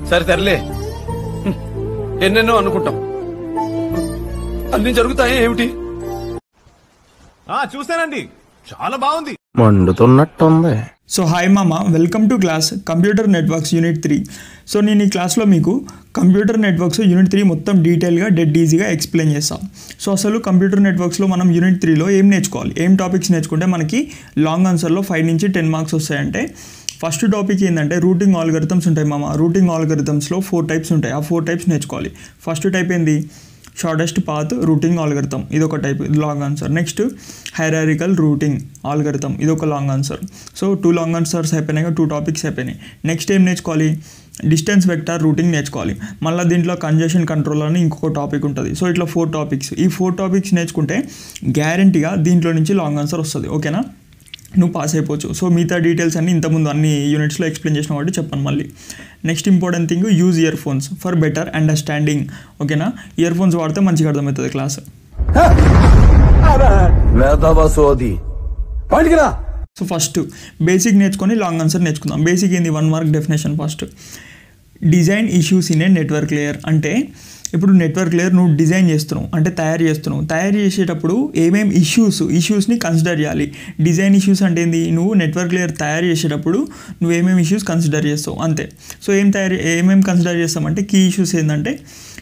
సరే తెరలే, ఎన్నెన్నో అనుకుంటాం, అన్ని జరుగుతాయి ఏమిటి? చూసానండి, చాలా బాగుంది, మండుతున్నట్టుంది. సో హాయ్ మామా, welcome to class computer networks unit 3. So నేను ఈ క్లాస్లో మీకు కంప్యూటర్ నెట్వర్క్స్ యూనిట్ 3 మొత్తం డీటెయిల్గా ఈజీగా ఎక్స్ప్లెయిన్ చేస్తాం. సో అసలు కంప్యూటర్ నెట్వర్క్స్లో మనం యూనిట్ 3లో ఏం నేర్చుకోవాలి, ఏం టాపిక్స్ నేర్చుకుంటే మనకి లాంగ్ ఆన్సర్లో 5 నుంచి 10 మార్క్స్ వస్తాయంటే, ఫస్ట్ టాపిక్ ఏంటంటే రూటింగ్ ఆల్గరిథమ్స్ ఉంటాయి మామ. రూటింగ్ ఆల్గరిథమ్స్లో 4 టైప్స్ ఉంటాయి. ఆ 4 టైప్స్ నేర్చుకోవాలి. ఫస్ట్ టైప్ ఏంది, షార్టెస్ట్ పాత్ రూటింగ్ ఆల్గరిథం, ఇదొక type, long answer. Next hierarchical routing algorithm, ఇదొక long answer. So 2 long answers అయిపోయినాయి, 2 టాపిక్స్ అయిపోయినాయి. నెక్స్ట్ ఏం నేర్చుకోవాలి, డిస్టెన్స్ వెక్టార్ రూటింగ్ నేర్చుకోవాలి. మళ్ళీ దీంట్లో కంజెషన్ కంట్రోల్ అని ఇంకొక టాపిక్ ఉంటుంది. సో ఇట్లా 4 టాపిక్స్. ఈ 4 టాపిక్స్ నేర్చుకుంటే గ్యారంటీగా దీంట్లో నుంచి లాంగ్ ఆన్సర్ వస్తుంది. ఓకేనా, నువ్వు పాస్ అయిపోవచ్చు. సో మిగతా డీటెయిల్స్ అన్ని ఇంతకుముందు అన్ని యూనిట్స్లో ఎక్స్ప్లెయిన్ చేసిన కాబట్టి చెప్పాను మళ్ళీ. Next important thing, use ear phones for better understanding. ఓకేనా, ఇయర్ ఫోన్స్ వాడితే మంచిగా అర్థమవుతుంది క్లాస్. సో ఫస్ట్ బేసిక్ నేర్చుకొని లాంగ్ ఆన్సర్ నేర్చుకుందాం. బేసిక్ ఏంది, 1 mark definition. First, design issues in a network layer. అంటే ఇప్పుడు నెట్వర్క్ లేయర్ నువ్వు డిజైన్ చేస్తున్నావు అంటే తయారు చేసేటప్పుడు ఏమేమి ఇష్యూస్ని కన్సిడర్ చేయాలి. డిజైన్ ఇష్యూస్ అంటే ఏంది, నువ్వు నెట్వర్క్ లేయర్ తయారు చేసేటప్పుడు నువ్వు ఏమేమి ఇష్యూస్ కన్సిడర్ చేస్తావు అంతే. సో ఏమేమి కన్సిడర్ చేస్తామంటే కీ ఇష్యూస్ ఏంటంటే,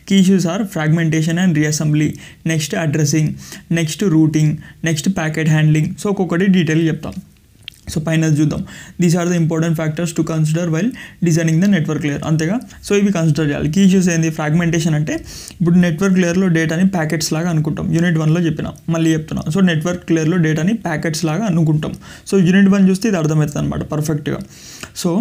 key issues are fragmentation and reassembly, next addressing, next routing, next packet handling. So ఒక్కొక్కటి డీటెయిల్ చెప్తాం. సో పైన చూద్దాం. These are the important factors to consider while designing the network layer. అంతేగా, so ఇవి consider చేయాలి. Key issues ఏంది, fragmentation అంటే ఇప్పుడు నెట్వర్క్ లేయర్లో డేటాని ప్యాకెట్స్ లాగా అనుకుంటాం. యూనిట్ 1లో చెప్పిన, మళ్ళీ చెప్తున్నా. సో నెట్వర్క్ లేయర్లో డేటాని ప్యాకెట్స్ లాగా అనుకుంటాం. సో యూనిట్ 1 చూస్తే ఇది అర్థమవుతుంది అనమాట పర్ఫెక్ట్గా. సో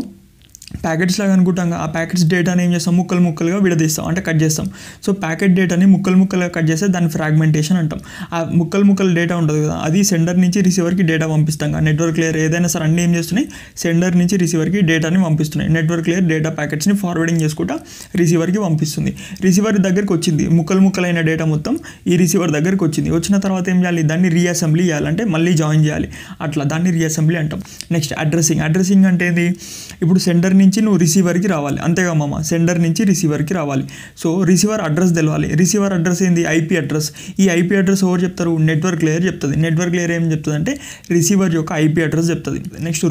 ప్యాకెట్స్ లాగా అనుకుంటాం. ఆ ప్యాకెట్స్ డేటాని ఏం చేస్తాం, ముక్కలుగా విడదీస్తాం అంటే కట్ చేస్తాం. సో ప్యాకెట్ డేటాని ముక్కలుగా కట్ చేస్తే దాన్ని ఫ్రాగ్మెంటేషన్ అంటాం. ఆ ముక్కలు డేటా ఉంటుంది కదా, అది సెండర్ నుంచి రిసీవర్కి డేటా పంపిస్తాం. నెట్వర్క్ లేయర్ ఏదైనా సరే అన్నీ ఏం చేస్తున్నాయి, సెండర్ నుంచి రిసీవర్కి డేటాని పంపిస్తున్నాయి. నెట్వర్క్ లేయర్ డేటా ప్యాకెట్స్ని ఫార్వర్డింగ్ చేసుకుంటా రిసీవర్కి పంపిస్తుంది. రిసీవర్ దగ్గరికి వచ్చింది, ముక్కలైన డేటా మొత్తం ఈ రిసీవర్ దగ్గరికి వచ్చింది. వచ్చిన తర్వాత ఏం చేయాలి, దాన్ని రీఅసెంబ్లీ చేయాలంటే మళ్ళీ జాయిన్ చేయాలి. అట్లా దాన్ని రీఅసెంబ్లీ అంటాం. నెక్స్ట్ అడ్రసింగ్ అంటే ఏంది, ఇప్పుడు సెండర్ నుంచి నువ్వు రిసీవర్కి రావాలి అంతేగా మామ, సెండర్ నుంచి రిసీవర్కి రావాలి. సో రిసీవర్ అడ్రస్ తెలవాలి. రిసీవర్ అడ్రస్ ఏంది, ఐపీ అడ్రస్. ఈ ఐపీ అడ్రస్ ఎవరు చెప్తారు, నెట్వర్క్ లేయర్ చెప్తుంది. నెట్వర్క్ లేయర్ ఏం చెప్తుంది అంటే రిసీవర్ యొక్క ఐపీ అడ్రస్ చెప్తుంది. నెక్స్ట్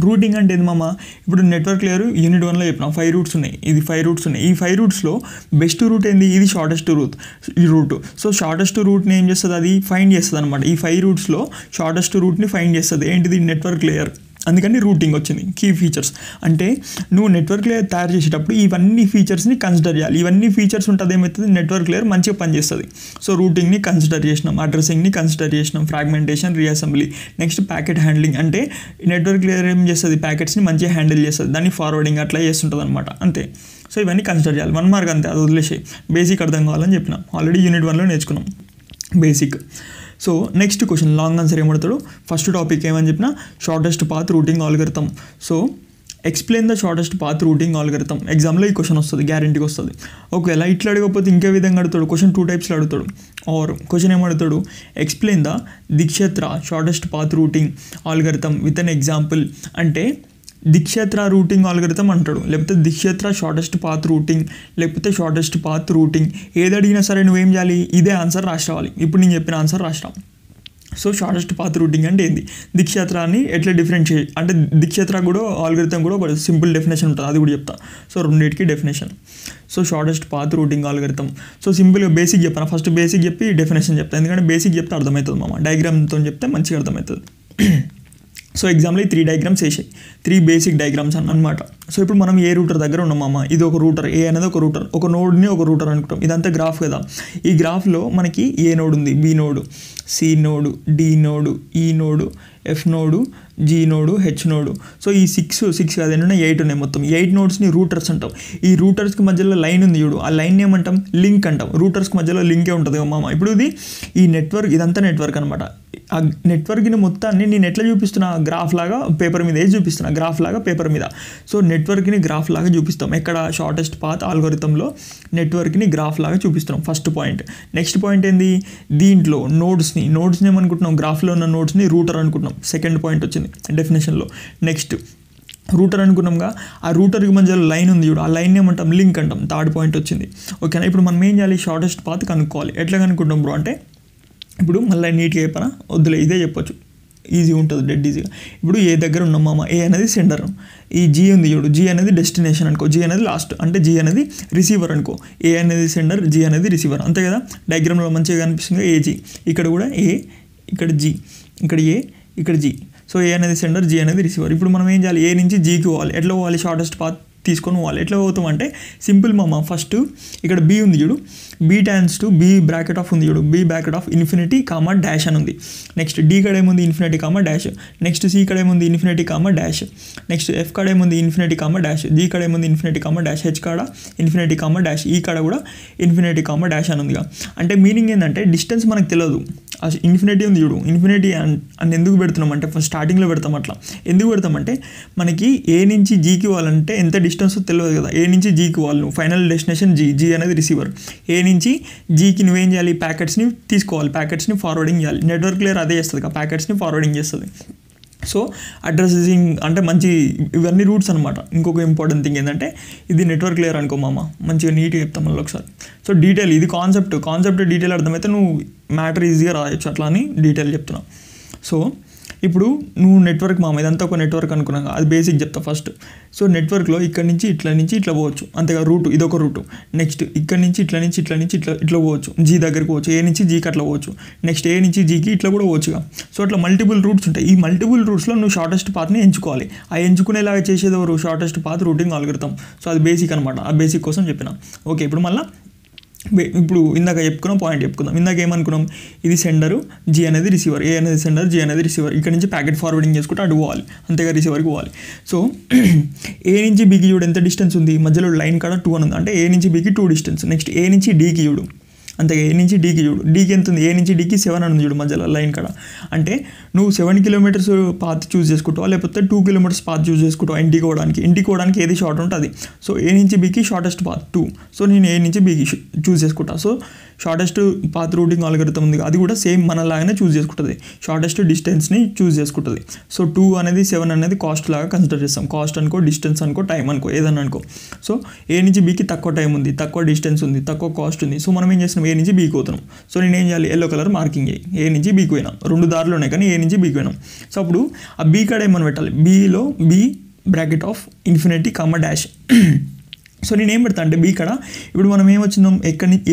రూటింగ్ అంటే ఏంది మామ, ఇప్పుడు నెట్వర్క్ లేయర్ యూనిట్ 1లో చెప్పిన 5 రూట్స్ ఉన్నాయి. ఈ 5 రూట్స్లో బెస్ట్ రూట్ ఏంది, ఇది షార్టెస్ట్ రూట్. సో షార్టెస్ట్ రూట్ని ఏం చేస్తుంది, అది ఫైండ్ చేస్తుంది అనమాట. ఈ 5 రూట్స్లో షార్టెస్ట్ రూట్ని ఫైండ్ చేస్తుంది. ఏంటిది, నెట్వర్క్ లేయర్. అందుకని రూటింగ్ వచ్చింది. కీ ఫీచర్స్ అంటే నువ్వు నెట్వర్క్ లేయర్ తయారు చేసేటప్పుడు ఇవన్నీ ఫీచర్స్ని కన్సిడర్ చేయాలి. ఇవన్నీ ఫీచర్స్ ఉంటుంది ఏమవుతుంది, నెట్వర్క్ లేయర్ మంచిగా పనిచేస్తుంది. సో రూటింగ్ని కన్సిడర్ చేసినాం, అడ్రసింగ్ని కన్సిడర్ చేసినాం, ఫ్రాగ్మెంటేషన్, రీఅసెంబ్లీ. నెక్స్ట్ ప్యాకెట్ హ్యాండ్లింగ్ అంటే నెట్వర్క్ లేయర్ ఏం చేస్తుంది, ప్యాకెట్స్ని మంచిగా హ్యాండిల్ చేస్తుంది, దాన్ని ఫార్వర్డింగ్ అట్లా చేస్తుంటుంది అనమాట అంతే. సో ఇవన్నీ కన్సిడర్ చేయాలి. 1 మార్క్ అంతే, అది వదిలేసి. బేసిక్ అర్థం కావాలని చెప్పినాం, ఆల్రెడీ యూనిట్ 1లో నేర్చుకున్నాం basic. So next question, long answer ఏమడతాడు, ఫస్ట్ టాపిక్ ఏమని చెప్పిన, shortest path routing algorithm. So explain the shortest path routing algorithm. ఎగ్జామ్లో ఈ క్వశ్చన్ వస్తుంది, గ్యారంటీగా వస్తుంది. ఒకవేళ ఇట్లా అడగకపోతే ఇంకే విధంగా అడుగుతాడు. క్వశ్చన్ 2 టైప్స్లో అడుగుతాడు. ఆర్ క్వశ్చన్ ఏమడుగుతాడు, explain the Dijkstra shortest path routing algorithm with an example. అంటే దీక్షత్ర రూటింగ్ ఆల్గరిథం అంటాడు, లేకపోతే దీక్షత్ర షార్టెస్ట్ పాత్ రూటింగ్, లేకపోతే షార్టెస్ట్ పాత్ రూటింగ్. ఏది అడిగినా సరే నువ్వేం చేయాలి, ఇదే ఆన్సర్ రాసుకోవాలి. ఇప్పుడు నేను చెప్పిన ఆన్సర్ రాసినాం. సో షార్టెస్ట్ పాత్ రూటింగ్ అంటే ఏంది, దీక్షత్రాన్ని ఎట్లా డిఫరెన్షియేట్ అంటే దీక్షత్ర కూడా ఆల్గరిథం కూడా ఒక సింపుల్ డెఫినేషన్ ఉంటుంది, అది కూడా చెప్తా. సో రెండింటికి definition. So shortest path routing algorithm. So సింపుల్గా బేసిక్ చెప్పాను, ఫస్ట్ బేసిక్ చెప్పి డెఫినేషన్ చెప్తాను. ఎందుకంటే బేసిక్ చెప్తే అర్థమవుతుంది మామ, డయాగ్రామ్తో చెప్తే మంచిగా అర్థమవుతుంది. సో ఎగ్జామ్లో 3 డయాగ్రామ్స్ వేసాయి, 3 బేసిక్ డయాగ్రామ్స్ అనమాట. సో ఇప్పుడు మనం ఏ రూటర్ దగ్గర ఉన్నామా, ఇది ఒక రూటర్, ఏ అనేది ఒక రూటర్, ఒక నోడ్ని ఒక రూటర్ అనుకుంటాం. ఇదంతా గ్రాఫ్ కదా. ఈ గ్రాఫ్లో మనకి ఏ నోడ్ ఉంది, B node, C node, D node, E node, F node, G node, H node. So ఈ 6 కాదు, ఎన్ని ఉన్నాయి, 8 ఉన్నాయి. మొత్తం 8 నోడ్స్ని రూటర్స్ అంటాం. ఈ రూటర్స్కి మధ్యలో లైన్ ఉంది చూడు, ఆ లైన్ ఏమంటాం, లింక్ అంటాం. రూటర్స్కి మధ్యలో లింకే ఉంటుంది మామ. ఇప్పుడు ఈ నెట్వర్క్, ఇదంతా నెట్వర్క్ అనమాట. ఆ నెట్వర్క్ని మొత్తాన్ని నేను ఎట్లా చూపిస్తున్నా, గ్రాఫ్ లాగా పేపర్ మీద వేసి చూపిస్తున్నా, గ్రాఫ్ లాగా పేపర్ మీద. సో నెట్వర్క్ని గ్రాఫ్ లాగా చూపిస్తాం. ఎక్కడ, షార్టెస్ట్ పాత్ ఆల్గోరిథంలో నెట్వర్క్ని గ్రాఫ్ లాగా చూపిస్తున్నాం. First point. నెక్స్ట్ పాయింట్ ఏంది, దీంట్లో నోడ్స్ని ఏమనుకుంటున్నాం, గ్రాఫ్లో ఉన్న నోడ్స్ని రూటర్ అనుకుంటున్నాం. సెకండ్ పాయింట్ వచ్చింది డెఫినేషన్లో. నెక్స్ట్ రూటర్ అనుకున్నాంగా, ఆ రూటర్కి మధ్యలో లైన్ ఉంది చూడు, ఆ లైన్ ఏమంటాం లింక్ అంటాం. థర్డ్ పాయింట్ వచ్చింది. ఓకేనా, ఇప్పుడు మనం ఏం చేయాలి, షార్టెస్ట్ పాత్ కనుక్కోవాలి. ఎట్లా కనుక్కుంటాం బ్రో అంటే, ఇప్పుడు మళ్ళీ నీట్గా చెప్పనా, వద్దులే ఇదే చెప్పొచ్చు, ఈజీ ఉంటుంది, డెడ్ ఈజీగా. ఇప్పుడు ఏ దగ్గర ఉన్నాం మామ, ఏ అనేది సెంటర్, ఈ జీ ఉంది చూడు, జీ అనేది డెస్టినేషన్ అనుకో, జీ అనేది లాస్ట్, అంటే జీ అనేది రిసీవర్ అనుకో, ఏ అనేది సెంటర్, జీ అనేది రిసీవర్, అంతే కదా. డయాగ్రామ్లో మంచిగా కనిపిస్తుంది ఏజీ, ఇక్కడ కూడా ఏ, ఇక్కడ జీ, ఇక్కడ ఏ, ఇక్కడ జీ. సో ఏ అనేది సెంటర్, జీ అనేది రిసీవర్. ఇప్పుడు మనం ఏం చేయాలి, ఏ నుంచి జీకి పోవాలి. ఎట్లా పోవాలి, షార్టెస్ట్ పాత్ తీసుకొని పోవాలి. ఎట్లా పోతాం అంటే సింపుల్ మామ, ఫస్ట్ ఇక్కడ బీ ఉంది చూడు, బీ ట్యాన్స్ టు బీ బ్రాకెట్ ఆఫ్ ఉంది చూడు, B bracket of infinity comma dash అని ఉంది. నెక్స్ట్ డి కాడ ఏముంది, infinity comma dash. Next C కాడ ఏముంది, infinity comma dash. Next F కాడ ఏముంది, ఇన్ఫినిటీ కామా డాష్. జీ కాడ ఏముంది, ఇన్ఫినిటీ కామా డాష్. హెచ్ కాడ ఇన్ఫినిటీ కామా డాష్. ఈ కాడ కూడా ఇన్ఫినిటీ కామా డాష్ అని ఉందిగా. అంటే మీనింగ్ ఏంటంటే డిస్టెన్స్ మనకు తెలియదు, ఇన్ఫినిటీ ఉంది చూడు, ఇన్ఫినిటీ అని ఎందుకు పెడుతున్నాం అంటే ఫస్ట్ స్టార్టింగ్లో పెడతాం. అట్లా ఎందుకు పెడతామంటే మనకి ఏ నుంచి జీకి పోవాలంటే ఎంత డిస్టెన్స్ తెలియదు కదా. ఏ నుంచి జీకి వాళ్ళు ఫైనల్ డెస్టినేషన్ జీ, జీ అనేది రిసీవర్. ఏ నుంచి జీకి నువ్వేం చేయాలి, ప్యాకెట్స్ని తీసుకోవాలి, ప్యాకెట్స్ని ఫార్వర్డింగ్ చేయాలి. నెట్వర్క్ లేయర్ అదే చేస్తుంది కదా, ప్యాకెట్స్ని ఫార్వర్డింగ్ చేస్తుంది. సో అడ్రసింగ్ అంటే మంచి ఇవన్నీ రూట్స్ అనమాట. ఇంకొక ఇంపార్టెంట్ థింగ్ ఏంటంటే ఇది నెట్వర్క్ లేయర్ అనుకో మామ, మంచిగా నీట్గా చెప్తాం మళ్ళీ ఒకసారి. సో డీటెయిల్ ఇది కాన్సెప్ట్ డీటెయిల్ అర్థమైతే నువ్వు మ్యాటర్ ఈజీగా రాయొచ్చు, అట్లా అని డీటెయిల్ చెప్తున్నా. సో ఇప్పుడు నువ్వు నెట్వర్క్ మామ, ఇదంతా ఒక నెట్వర్క్ అనుకున్నాక అది బేసిక్ చెప్తా ఫస్ట్. సో నెట్వర్క్లో ఇక్కడ నుంచి ఇట్లా పోవచ్చు, అంతేగా రూటు, ఇదొక రూటు. నెక్స్ట్ ఇక్కడ నుంచి ఇట్లా పోవచ్చు, జీ దగ్గరికి పోవచ్చు, ఏ నుంచి జీకి అట్లా పోవచ్చు. నెక్స్ట్ ఏ నుంచి జీకి ఇట్లా కూడా పోవచ్చుగా. సో అట్లా మల్టిపుల్ రూట్స్ ఉంటాయి. ఈ మల్టిపుల్ రూట్స్లో నువ్వు షార్టెస్ట్ పాత్ని ఎంచుకోవాలి. ఆ ఎంచుకునేలాగా చేసేది ఎవరు, shortest path routing algorithm. So అది బేసిక్ అనమాట, ఆ బేసిక్ కోసం చెప్పిన. ఓకే, ఇప్పుడు మళ్ళీ ఇప్పుడు ఇందాక పాయింట్ చెప్పుకుందాం. ఇందాక ఏమనుకున్నాం, ఇది సెండరు, జీ అనేది రిసీవర్, ఏ అనేది సెండర్, జీ అనేది రిసీవర్. ఇక్కడ నుంచి ప్యాకెట్ ఫార్వర్డింగ్ చేసుకుంటే అటు పోవాలి, అంతేగా రిసీవర్కి పోవాలి. సో ఏ నుంచి బీకి చూడు ఎంత డిస్టెన్స్ ఉంది, మధ్యలో లైన్ కాడ 2 అని ఉంది, అంటే ఏ నుంచి బీకి 2 డిస్టెన్స్. నెక్స్ట్ ఏ నుంచి డీకి చూడు, అంతే ఏ నుంచి డీకి చూడు, డీకి ఎంత ఉంది, ఏ నుంచి డీకి 7 అని ఉంది చూడు మధ్యలో లైన్ కాడ. అంటే నువ్వు 7 కిలోమీటర్స్ పాత్ చూస్ చేసుకుంటావా, లేకపోతే 2 కిలోమీటర్స్ పాత్ చూస్ చేసుకుంటావా ఇంటికి పోవడానికి ఏది షార్ట్ ఉంటుంది. సో ఏ నుంచి బీకి షార్టెస్ట్ పాత్ 2. సో నేను ఏ నుంచి బీకి చూస్ చేసుకుంటా. So shortest path routing algorithm ఉంది, అది కూడా సేమ్ మనలాగానే చూస్ చేసుకుంటుంది, షార్టెస్ట్ డిస్టెన్స్ని చూస్ చేసుకుంటుంది. సో 2 అనేది 7 అనేది కాస్ట్ లాగా కన్సిడర్ చేస్తాం. కాస్ట్ అనుకో, డిస్టెన్స్ అనుకో, టైం అనుకో, ఏదన్నా అనుకో. సో ఏ నుంచి బీకి తక్కువ టైం ఉంది, తక్కువ డిస్టెన్స్ ఉంది, తక్కువ కాస్ట్ ఉంది. సో మనం ఏం చేస్తున్నాం, ఏ నుంచి బీకి పోతున్నాం. సో నేను ఏం చేయాలి, ఎల్లో కలర్ మార్కింగ్ చేయి, ఏ నుంచి బీకి పోయినా. 2 దారులు ఉన్నాయి కానీ ఏ నుంచి బీకి పోయినాం. సో అప్పుడు ఆ బీ కాడ ఏమని పెట్టాలి, బీలో B bracket of infinity comma dash. So నేను ఏం పెడతా అంటే బీ కాడ ఇప్పుడు మనం ఏమొచ్చినాం,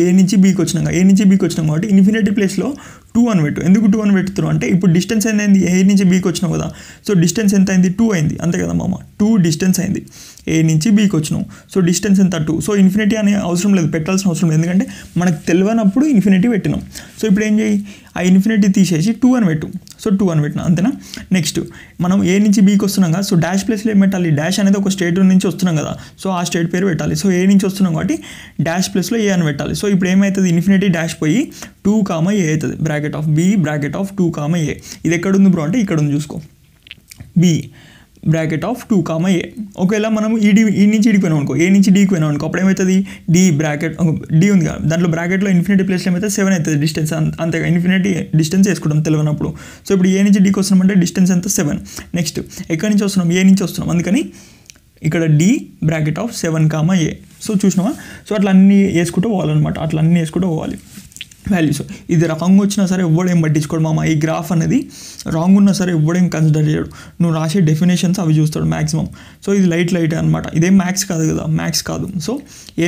ఏ నుంచి బీకి వచ్చినాం, ఏ నుంచి బీకి వచ్చినాం కాబట్టి ఇన్ఫినిటీ ప్లేస్లో 2 అని పెట్టు. ఎందుకు 2 అని పెడుతున్నాం అంటే ఇప్పుడు డిస్టెన్స్ ఏంది, ఏ నుంచి బీకి వచ్చినాం కదా. సో డిస్టెన్స్ ఎంత అయింది, 2 అయింది, అంతే కదా మామ. 2 డిస్టెన్స్ అయింది, ఏ నుంచి బీకి వచ్చినాం. సో డిస్టెన్స్ ఎంత 2. సో ఇన్ఫినిటీ అనే అవసరం లేదు, పెట్టాల్సిన అవసరం లేదు, ఎందుకంటే మనకు తెలియనప్పుడు ఇన్ఫినిటీ పెట్టినాం. సో ఇప్పుడు ఏం చేయి, ఆ ఇన్ఫినిటీ తీసేసి 2 అని పెట్టు. సో 2 అని పెట్టినా, అంతేనా. నెక్స్ట్ మనం ఏ నుంచి బీకి వస్తున్నాం కదా. సో డాష్ ప్లేస్లో ఏం పెట్టాలి, డాష్ అనేది ఒక స్టేట్ నుంచి వస్తున్నాం కదా. సో ఆ స్టేట్ పేరు పెట్టాలి. సో ఏ నుంచి వస్తున్నాం కాబట్టి డాష్ ప్లేస్లో ఏ అని పెట్టాలి. సో ఇప్పుడు ఏమవుతుంది, ఇన్ఫినిటీ డాష్ పోయి 2, ఏ అవుతుంది, bracket of B bracket of 2, A. ఇది ఎక్కడ ఉంది బ్రో అంటే ఇక్కడ ఉంది చూసుకో, బీ బ్రాకెట్ ఆఫ్ 2, ఏ. ఒకవేళ మనం ఈ నుంచి ఈడికి పోయినాం అనుకో, ఏ నుంచి డీకి పోయినాం అనుకో, అప్పుడు ఏమవుతుంది, డి బ్రాకెట్ డి ఉంది కదా, దాంట్లో బ్రాకెట్లో ఇన్ఫినిటీ ప్లేస్లో ఏమైతే 7 అవుతుంది డిస్టెన్స్, అంతేగా ఇన్ఫినిటీ డిస్టెన్స్ వేసుకుంటాం తెలియనప్పుడు. సో ఇప్పుడు ఏ నుంచి డీకి వస్తున్నామంటే డిస్టెన్స్ ఎంత 7. నెక్స్ట్ ఎక్కడి నుంచి వస్తున్నాం, ఏ నుంచి వస్తున్నాం, అందుకని ఇక్కడ D bracket of 7, A. So చూసినావా. సో అట్లా అన్నీ వేసుకుంటూ పోవాలన్నమాట, అట్లా అన్నీ వేసుకుంటూ పోవాలి వాల్యూస్. ఇది రాంగ్ వచ్చినా సరే ఎవ్వడేం పట్టించుకోడు మామ. ఈ గ్రాఫ్ అనేది రాంగ్ ఉన్నా సరే ఎవ్వడేం కన్సిడర్ చేయడు. నువ్వు రాసే డెఫినేషన్స్ అవి చూస్తాడు మ్యాక్సిమం. సో ఇది లైట్ అనమాట, ఇదేం మ్యాథ్స్ కాదు కదా, మ్యాథ్స్ కాదు. సో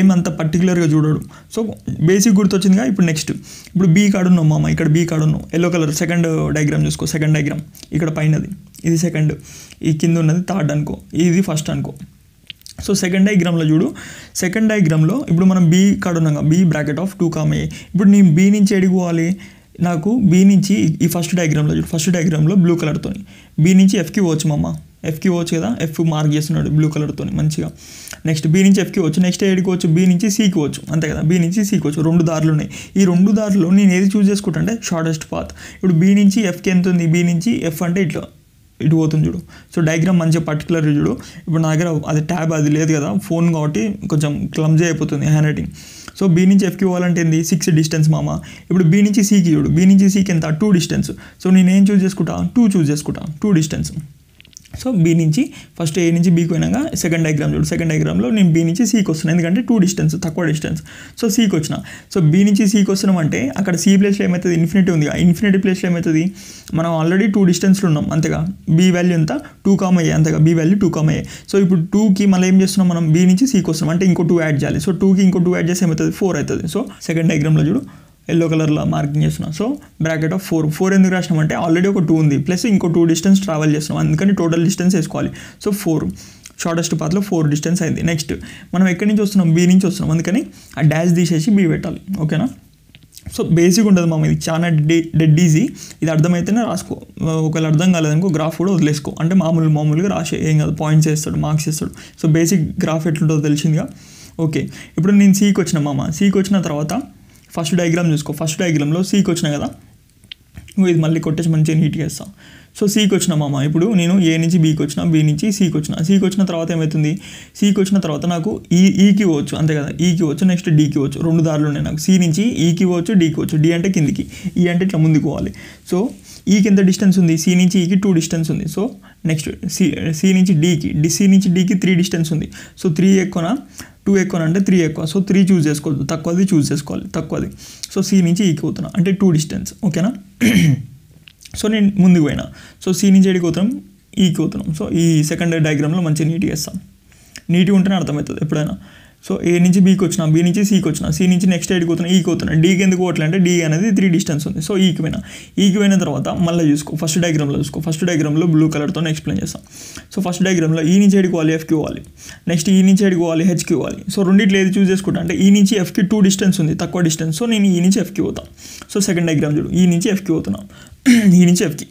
ఏమంత పర్టికులర్గా చూడడు. సో బేసిక్ గుర్తొచ్చిందిగా. ఇప్పుడు నెక్స్ట్ ఇప్పుడు బీ కార్డు ఉన్నాం మామ, ఇక్కడ బీ కార్డు ఉన్నాం, ఎల్లో కలర్ సెకండ్ డయాగ్రామ్ చూసుకో. సెకండ్ డయాగ్రామ్ ఇక్కడ పైనది ఇది సెకండ్, ఈ కింద ఉన్నది థర్డ్ అనుకో, ఇది ఫస్ట్ అనుకో. సో సెకండ్ డయాగ్రామ్లో చూడు, సెకండ్ డయాగ్రామ్లో ఇప్పుడు మనం బీ కార్డు ఉన్నాం, బీ బ్రాకెట్ ఆఫ్ 2, ఏ. ఇప్పుడు నేను బీ నుంచి ఎడిగిపోవాలి, నాకు బీ నుంచి ఈ ఫస్ట్ డయాగ్రామ్లో చూడు, ఫస్ట్ డయాగ్రామ్లో బ్లూ కలర్తో బీ నుంచి ఎఫ్కి పోవచ్చు మామ, ఎఫ్కి పోవచ్చు కదా, ఎఫ్ మార్క్ చేస్తున్నాడు బ్లూ కలర్తో మంచిగా. నెక్స్ట్ బీ నుంచి ఎఫ్కి వచ్చు, నెక్స్ట్ ఎడికోవచ్చు, బీ నుంచి సీకి వచ్చు, అంతే కదా, బీ నుంచి సీకి వచ్చు. 2 దారులు ఉన్నాయి. ఈ 2 దారులు నేను ఏది చూస్ చేసుకుంటా అంటే షార్టెస్ట్ పాత్. ఇప్పుడు బీ నుంచి ఎఫ్కి ఎంత ఉంది, బీ నుంచి ఎఫ్ అంటే ఇటు పోతుంది చూడు. సో డయాగ్రామ్ మంచిగా పర్టికులర్ చూడు. ఇప్పుడు నా దగ్గర అది ట్యాబ్ అది లేదు కదా, ఫోన్ కాబట్టి కొంచెం క్లమ్జీ అయిపోతుంది హ్యాండ్ రైటింగ్. సో బీ నుంచి ఎఫ్కి పోవాలంటే ఏంది 6 డిస్టెన్స్ మామ. ఇప్పుడు బీ నుంచి సీకి చూడు, బీ నుంచి సీకి ఎంత 2 డిస్టెన్స్. సో నేను ఏం చూస్ చేసుకుంటా, 2 చూస్ చేసుకుంటా, 2 డిస్టెన్స్. సో బి నుంచి ఫస్ట్ ఏ నుంచి బీకి పోయినాక సెకండ్ డయాగ్రామ్ చూడు. సెకండ్ డయాగ్రామ్లో నేను బి నుంచి సికి వస్తున్నాను, ఎందుకంటే 2 డిస్టెన్స్ తక్కువ డిస్టెన్స్. సో సికి వచ్చిన. సో బి నుంచి సికి వస్తున్నాం అంటే అక్కడ సి ప్లేస్లో ఏమవుతుంది, ఇన్ఫినిటీ ఉంది. ఇన్ఫినిటీ ప్లేస్లో ఏమవుతుంది, మనం ఆల్రెడీ 2 డిస్టెన్స్లో ఉన్నాం అంతేగా. బి వాల్యూ ఎంత 2, అంతేగా. బి వాల్యూ 2, సో ఇప్పుడు 2కి మళ్ళీ ఏం చేస్తున్నాం మనం, బి నుంచి సికి వస్తున్నాం అంటే ఇంకో 2 యాడ్ చేయాలి. సో 2కి ఇంకో 2 యాడ్ చేస్తే ఏమవుతుంది, 4 అవుతుంది. సో సెకండ్ డయాగ్రామ్లో చూడు ఎల్లో కలర్లో మార్కింగ్ చేస్తున్నాం. సో బ్రాకెట్ ఆఫ్ 4 ఎందుకు రాసినాం అంటే ఆల్రెడీ ఒక 2 ఉంది ప్లస్ ఇంకో 2 డిస్టెన్స్ ట్రావెల్ చేస్తున్నాం, అందుకని టోటల్ డిస్టెన్స్ వేసుకోవాలి. సో 4 షార్టెస్ట్ పాత్లో 4 డిస్టెన్స్ అయింది. నెక్స్ట్ మనం ఎక్కడి నుంచి వస్తున్నాం, బి నుంచి వస్తున్నాం, అందుకని ఆ డాష్ తీసేసి బి పెట్టాలి. ఓకేనా. సో బేసిక్ ఉంటుంది మామ, ఇది చాలా డెడ్ ఈజీ. ఇది అర్థమైతేనే రాసుకో, ఒకవేళ అర్థం కాలేదనుకో గ్రాఫ్ కూడా వదిలేసుకో. అంటే మామూలుగా రాసే, ఏం కాదు, పాయింట్స్ వేస్తాడు, మార్క్స్ వేస్తాడు. సో బేసిక్ గ్రాఫ్ ఎట్లుంటుందో తెలిసిందిగా. ఓకే, ఇప్పుడు నేను సికి వచ్చిన మామ. సికి వచ్చిన తర్వాత ఫస్ట్ డయాగ్రామ్ చూసుకో. ఫస్ట్ డయాగ్రామ్లో సికి వచ్చిన కదా, ఇది మళ్ళీ కొట్టేసి మంచిగా నీట్గా వేస్తాను. సో సికి వచ్చిన మామ. ఇప్పుడు నేను ఏ నుంచి బీకి వచ్చిన, బి నుంచి సికి వచ్చిన. సికి వచ్చిన తర్వాత ఏమవుతుంది, సికి వచ్చిన తర్వాత నాకు ఈకి పోవచ్చు అంతే కదా, ఈకి పోవచ్చు, నెక్స్ట్ డీకి పోవచ్చు. 2 దారులు ఉన్నాయి నాకు. సి నుంచి ఈకి పోవచ్చు, డీకి పోవచ్చు. డి అంటే కిందికి, ఈ అంటే ఇట్లా ముందుకు పోవాలి. సో ఈకి ఎంత డిస్టెన్స్ ఉంది, సి నుంచి ఈకి 2 డిస్టెన్స్ ఉంది. సో నెక్స్ట్ సి నుంచి డీకి, సి నుంచి డీకి 3 డిస్టెన్స్ ఉంది. సో 3 ఎక్కువనా 2 ఎక్కువ అంటే 3 ఎక్కువ. సో 3 చూస్ చేసుకోవద్దు, తక్కువది చూస్ చేసుకోవాలి, తక్కువది. సో సి నుంచి ఈకి పోతున్నా అంటే 2 డిస్టెన్స్. ఓకేనా. సో నేను ముందుకు పోయినా. సో సి నుంచి ఎడికి పోతున్నాం, ఈకి పోతున్నాం. సో ఈ సెకండ్ డయాగ్రామ్లో మంచిగా నీట్గా వేస్తాం. నీట్గా ఉంటేనే అర్థమవుతుంది ఎప్పుడైనా. సో ఏ నుంచి బీకి వచ్చిన, బి నుంచి సికి వచ్చిన, సి నుంచి నెక్స్ట్ ఎడికి పోతున్నా, ఈకి పోతున్నా. డీకి ఎందుకు పోవట్లంటే డీ అనేది 3 డిస్టెన్స్ ఉంది. సో ఈకి పోయిన తర్వాత మళ్ళీ చూసుకో, ఫస్ట్ డయాగ్రామ్లో చూసుకో. ఫస్ట్ డయాగ్రామ్లో బ్లూ కలర్తో ఎక్స్ప్లెయిన్ చేస్తాం. సో ఫస్ట్ డయాగ్రామ్లో ఈ నుంచి ఎడికి పోవాలి, ఎఫ్కి పోవాలి. నెక్స్ట్ ఈ నుంచి ఎడికి పోవాలి, హెచ్కి పోవాలి. సో రెండిట్లో ఏది చూస్ చేసుకుంటా అంటే ఈ నుంచి ఎఫ్కి 2 డిస్టెన్స్ ఉంది, తక్కువ డిస్టెన్స్. సో నేను ఈ నుంచి ఎఫ్కి పోతాను. సో సెకండ్ డయాగ్రామ్ చూడు, ఈ నుంచి ఎఫ్కి పోతున్నాం, ఈ నుంచి ఎఫ్కి.